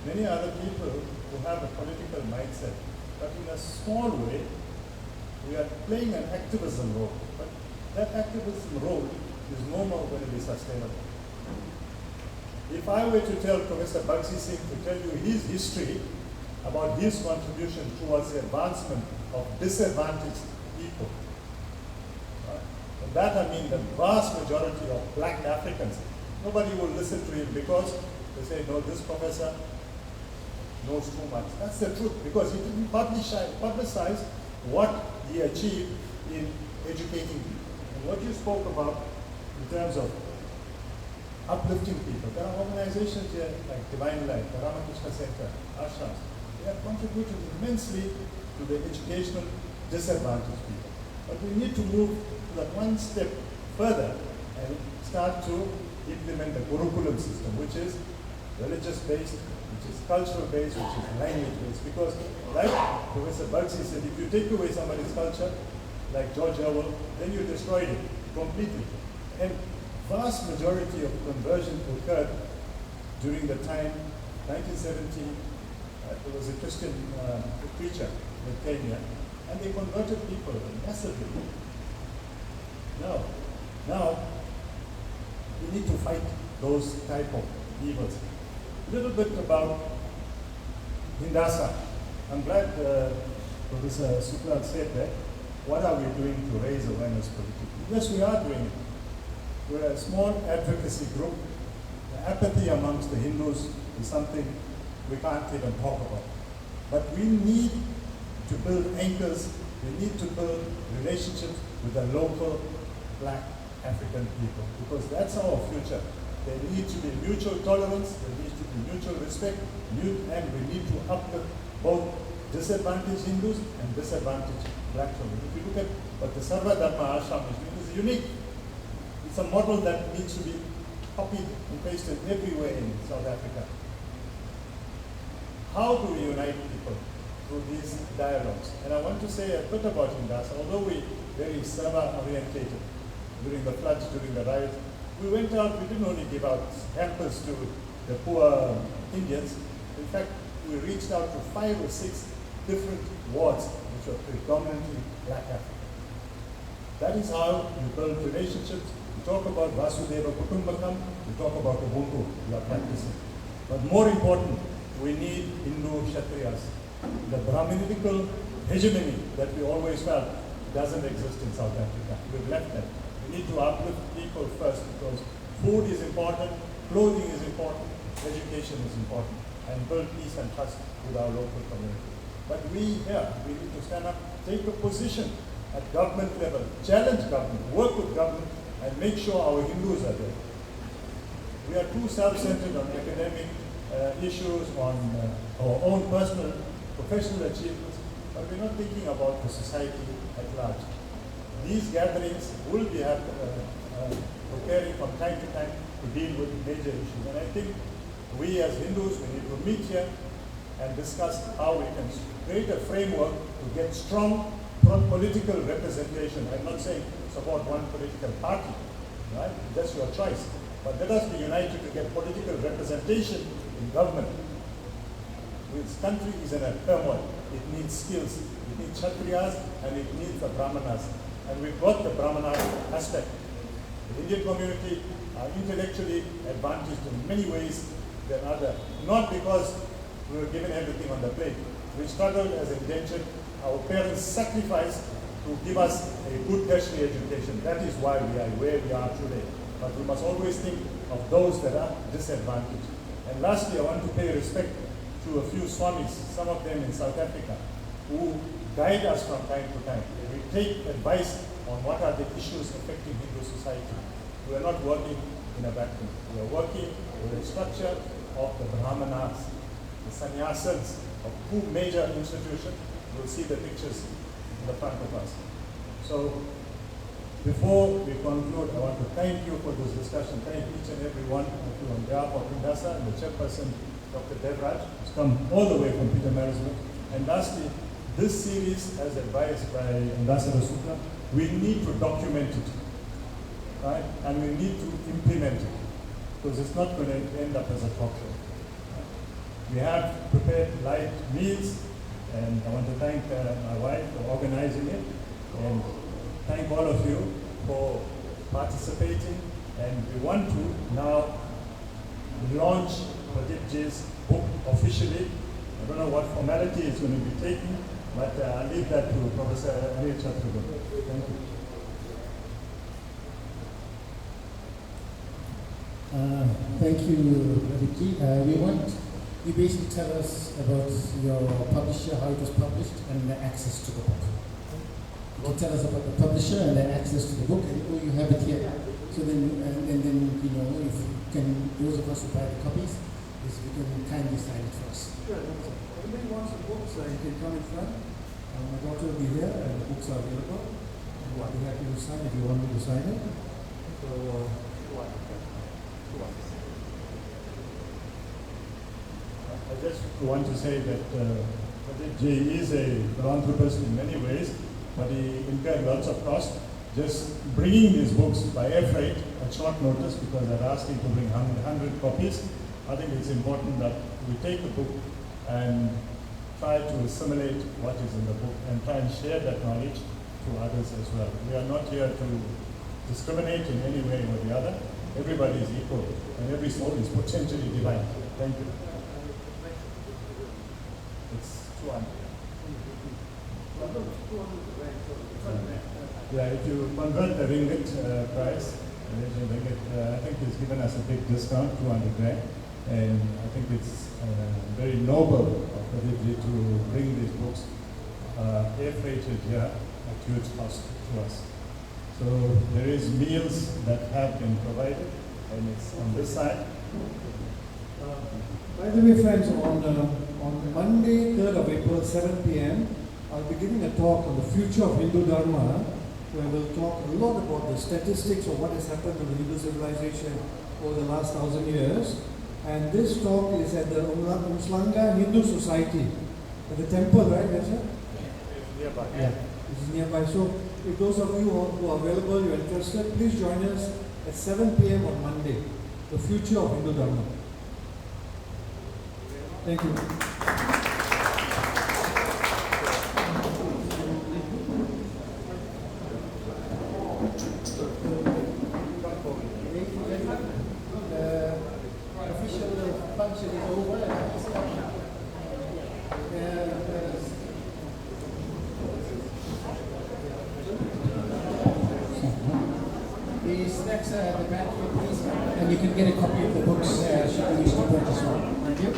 many other people who have a political mindset. But in a small way, we are playing an activism role. But that activism role is no more going to be sustainable. If I were to tell Professor Bagsi Singh to tell you his history about his contribution towards the advancement of disadvantaged people, and that I mean the vast majority of black Africans, nobody will listen to him because they say, no, this professor knows too much. That's the truth, because he didn't publicize what he achieved in educating people. And what you spoke about in terms of uplifting people, there are organizations here like Divine Life, the Ramakrishna Center, Ashrams. They have contributed immensely to the educational disadvantaged people. But we need to move to that one step further and start to implement the curriculum system, which is religious-based, which is cultural-based, which is language-based. Because, like Professor Bagsi said, if you take away somebody's culture, like George Orwell, then you destroyed it completely. And vast majority of conversion occurred during the time, 1970, there was a Christian preacher that came here, and they converted people massively. Now, we need to fight those type of evils. A little bit about Hindasa. I'm glad Professor Sukla said that. What are we doing to raise awareness politically? Yes, we are doing it. We're a small advocacy group. The apathy amongst the Hindus is something we can't even talk about. But we need to build anchors. We need to build relationships with the local black African people, because that's our future. There needs to be mutual tolerance, there needs to be mutual respect, and we need to uplift both disadvantaged Hindus and disadvantaged black children. If you look at what the Sarva Dharma Ashram is doing, it's unique. It's a model that needs to be copied and pasted everywhere in South Africa. How do we unite people through these dialogues? And I want to say a bit about Hindasa. Although we very Sarva orientated during the floods, during the riots, we went out, we didn't only give out hampers to the poor Indians. In fact, we reached out to 5 or 6 different wards which were predominantly black African. That is how you build relationships. You talk about Vasudeva Kutumbakam, you talk about Ubuntu, you are practicing. But more important, we need Hindu Kshatriyas. The Brahminical hegemony that we always felt doesn't exist in South Africa. We've left that. We need to uplift people first, because food is important, clothing is important, education is important, and build peace and trust with our local community. But we here, we need to stand up, take a position at government level, challenge government, work with government, and make sure our Hindus are there. We are too self-centered on academic issues, on our own personal, professional achievements, but we're not thinking about the society at large. These gatherings will be occurring from time to time to deal with major issues. And I think we as Hindus, we need to meet here and discuss how we can create a framework to get strong political representation. I'm not saying support one political party, right? That's your choice. But let us be united to get political representation in government. This country is in a turmoil. It needs skills. It needs Kshatriyas and it needs the Brahmanas. And we've got the Brahmana aspect. The Indian community are intellectually advantaged in many ways than others. Not because we were given everything on the plate. We struggled as indentured. Our parents sacrificed to give us a good tertiary education. That is why we are where we are today. But we must always think of those that are disadvantaged. And lastly, I want to pay respect to a few swamis, some of them in South Africa, who guide us from time to time. We take advice on what are the issues affecting Hindu society. We are not working in a vacuum. We are working with a structure of the Brahmanas, the sannyasins of 2 major institutions. You'll see the pictures in the front of us. So, before we conclude, I want to thank you for this discussion. Thank each and every one of you on behalf of Hindasa and the chairperson, Dr. Devraj, who's come all the way from Peter Marisburg. And lastly, this series, as advised by Ambassador Sukla, we need to document it, right? And we need to implement it, because it's not going to end up as a talk show. Right? We have prepared light meals, and I want to thank my wife for organizing it, and thank all of you for participating. And we want to now launch Pradipji's book officially. I don't know what formality is going to be taken, but I'll leave that to Professor Anil Chaturvedi. Thank you. Thank you, Pradipji. We want you basically tell us about your publisher, how it was published, and the access to the book. You can tell us about the publisher and the access to the book, and you have it here. So then, and then you know, if you can, those of us who buy the copies, is we can kindly sign it for us. Sure. If anybody wants the books, you can come in front. My daughter will be here, and the books are available. I'll be happy to sign if you want me to sign it. So, I just want to say that Pradipji is a philanthropist in many ways, but he incurred lots of cost. Just bringing these books by air freight at short notice, because I'd asked him to bring 100 copies. I think it's important that we take the book and try to assimilate what is in the book and try and share that knowledge to others as well. We are not here to discriminate in any way or the other. Everybody is equal, and every soul is potentially divine. Thank you. It's 200. Yeah, if you convert the ringgit price, Malaysian ringgit, I think he's given us a big discount, 200 rand, and I think it's very noble of Pradipji to bring these books air freighted here at huge cost to us. So there is meals that have been provided, and it's on this side. by the way, friends, on Monday, 3rd of April, 7 p.m., I'll be giving a talk on the future of Hindu Dharma, where we'll talk a lot about the statistics of what has happened to the Hindu civilization over the last 1,000 years. And this talk is at the Umslanga Hindu Society, at the temple, right? Yes, sir? Nearby. Yeah, this is nearby. So, if those of you who are available, you're interested, please join us at 7 p.m. on Monday. The future of Hindu Dharma. Thank you. Function is over. The snacks are at the back here, please, and you can get a copy of the books should you wish to purchase one. Thank you.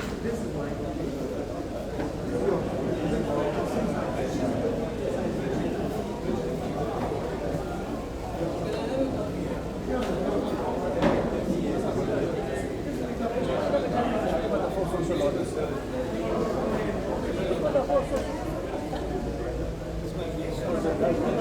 Thank you.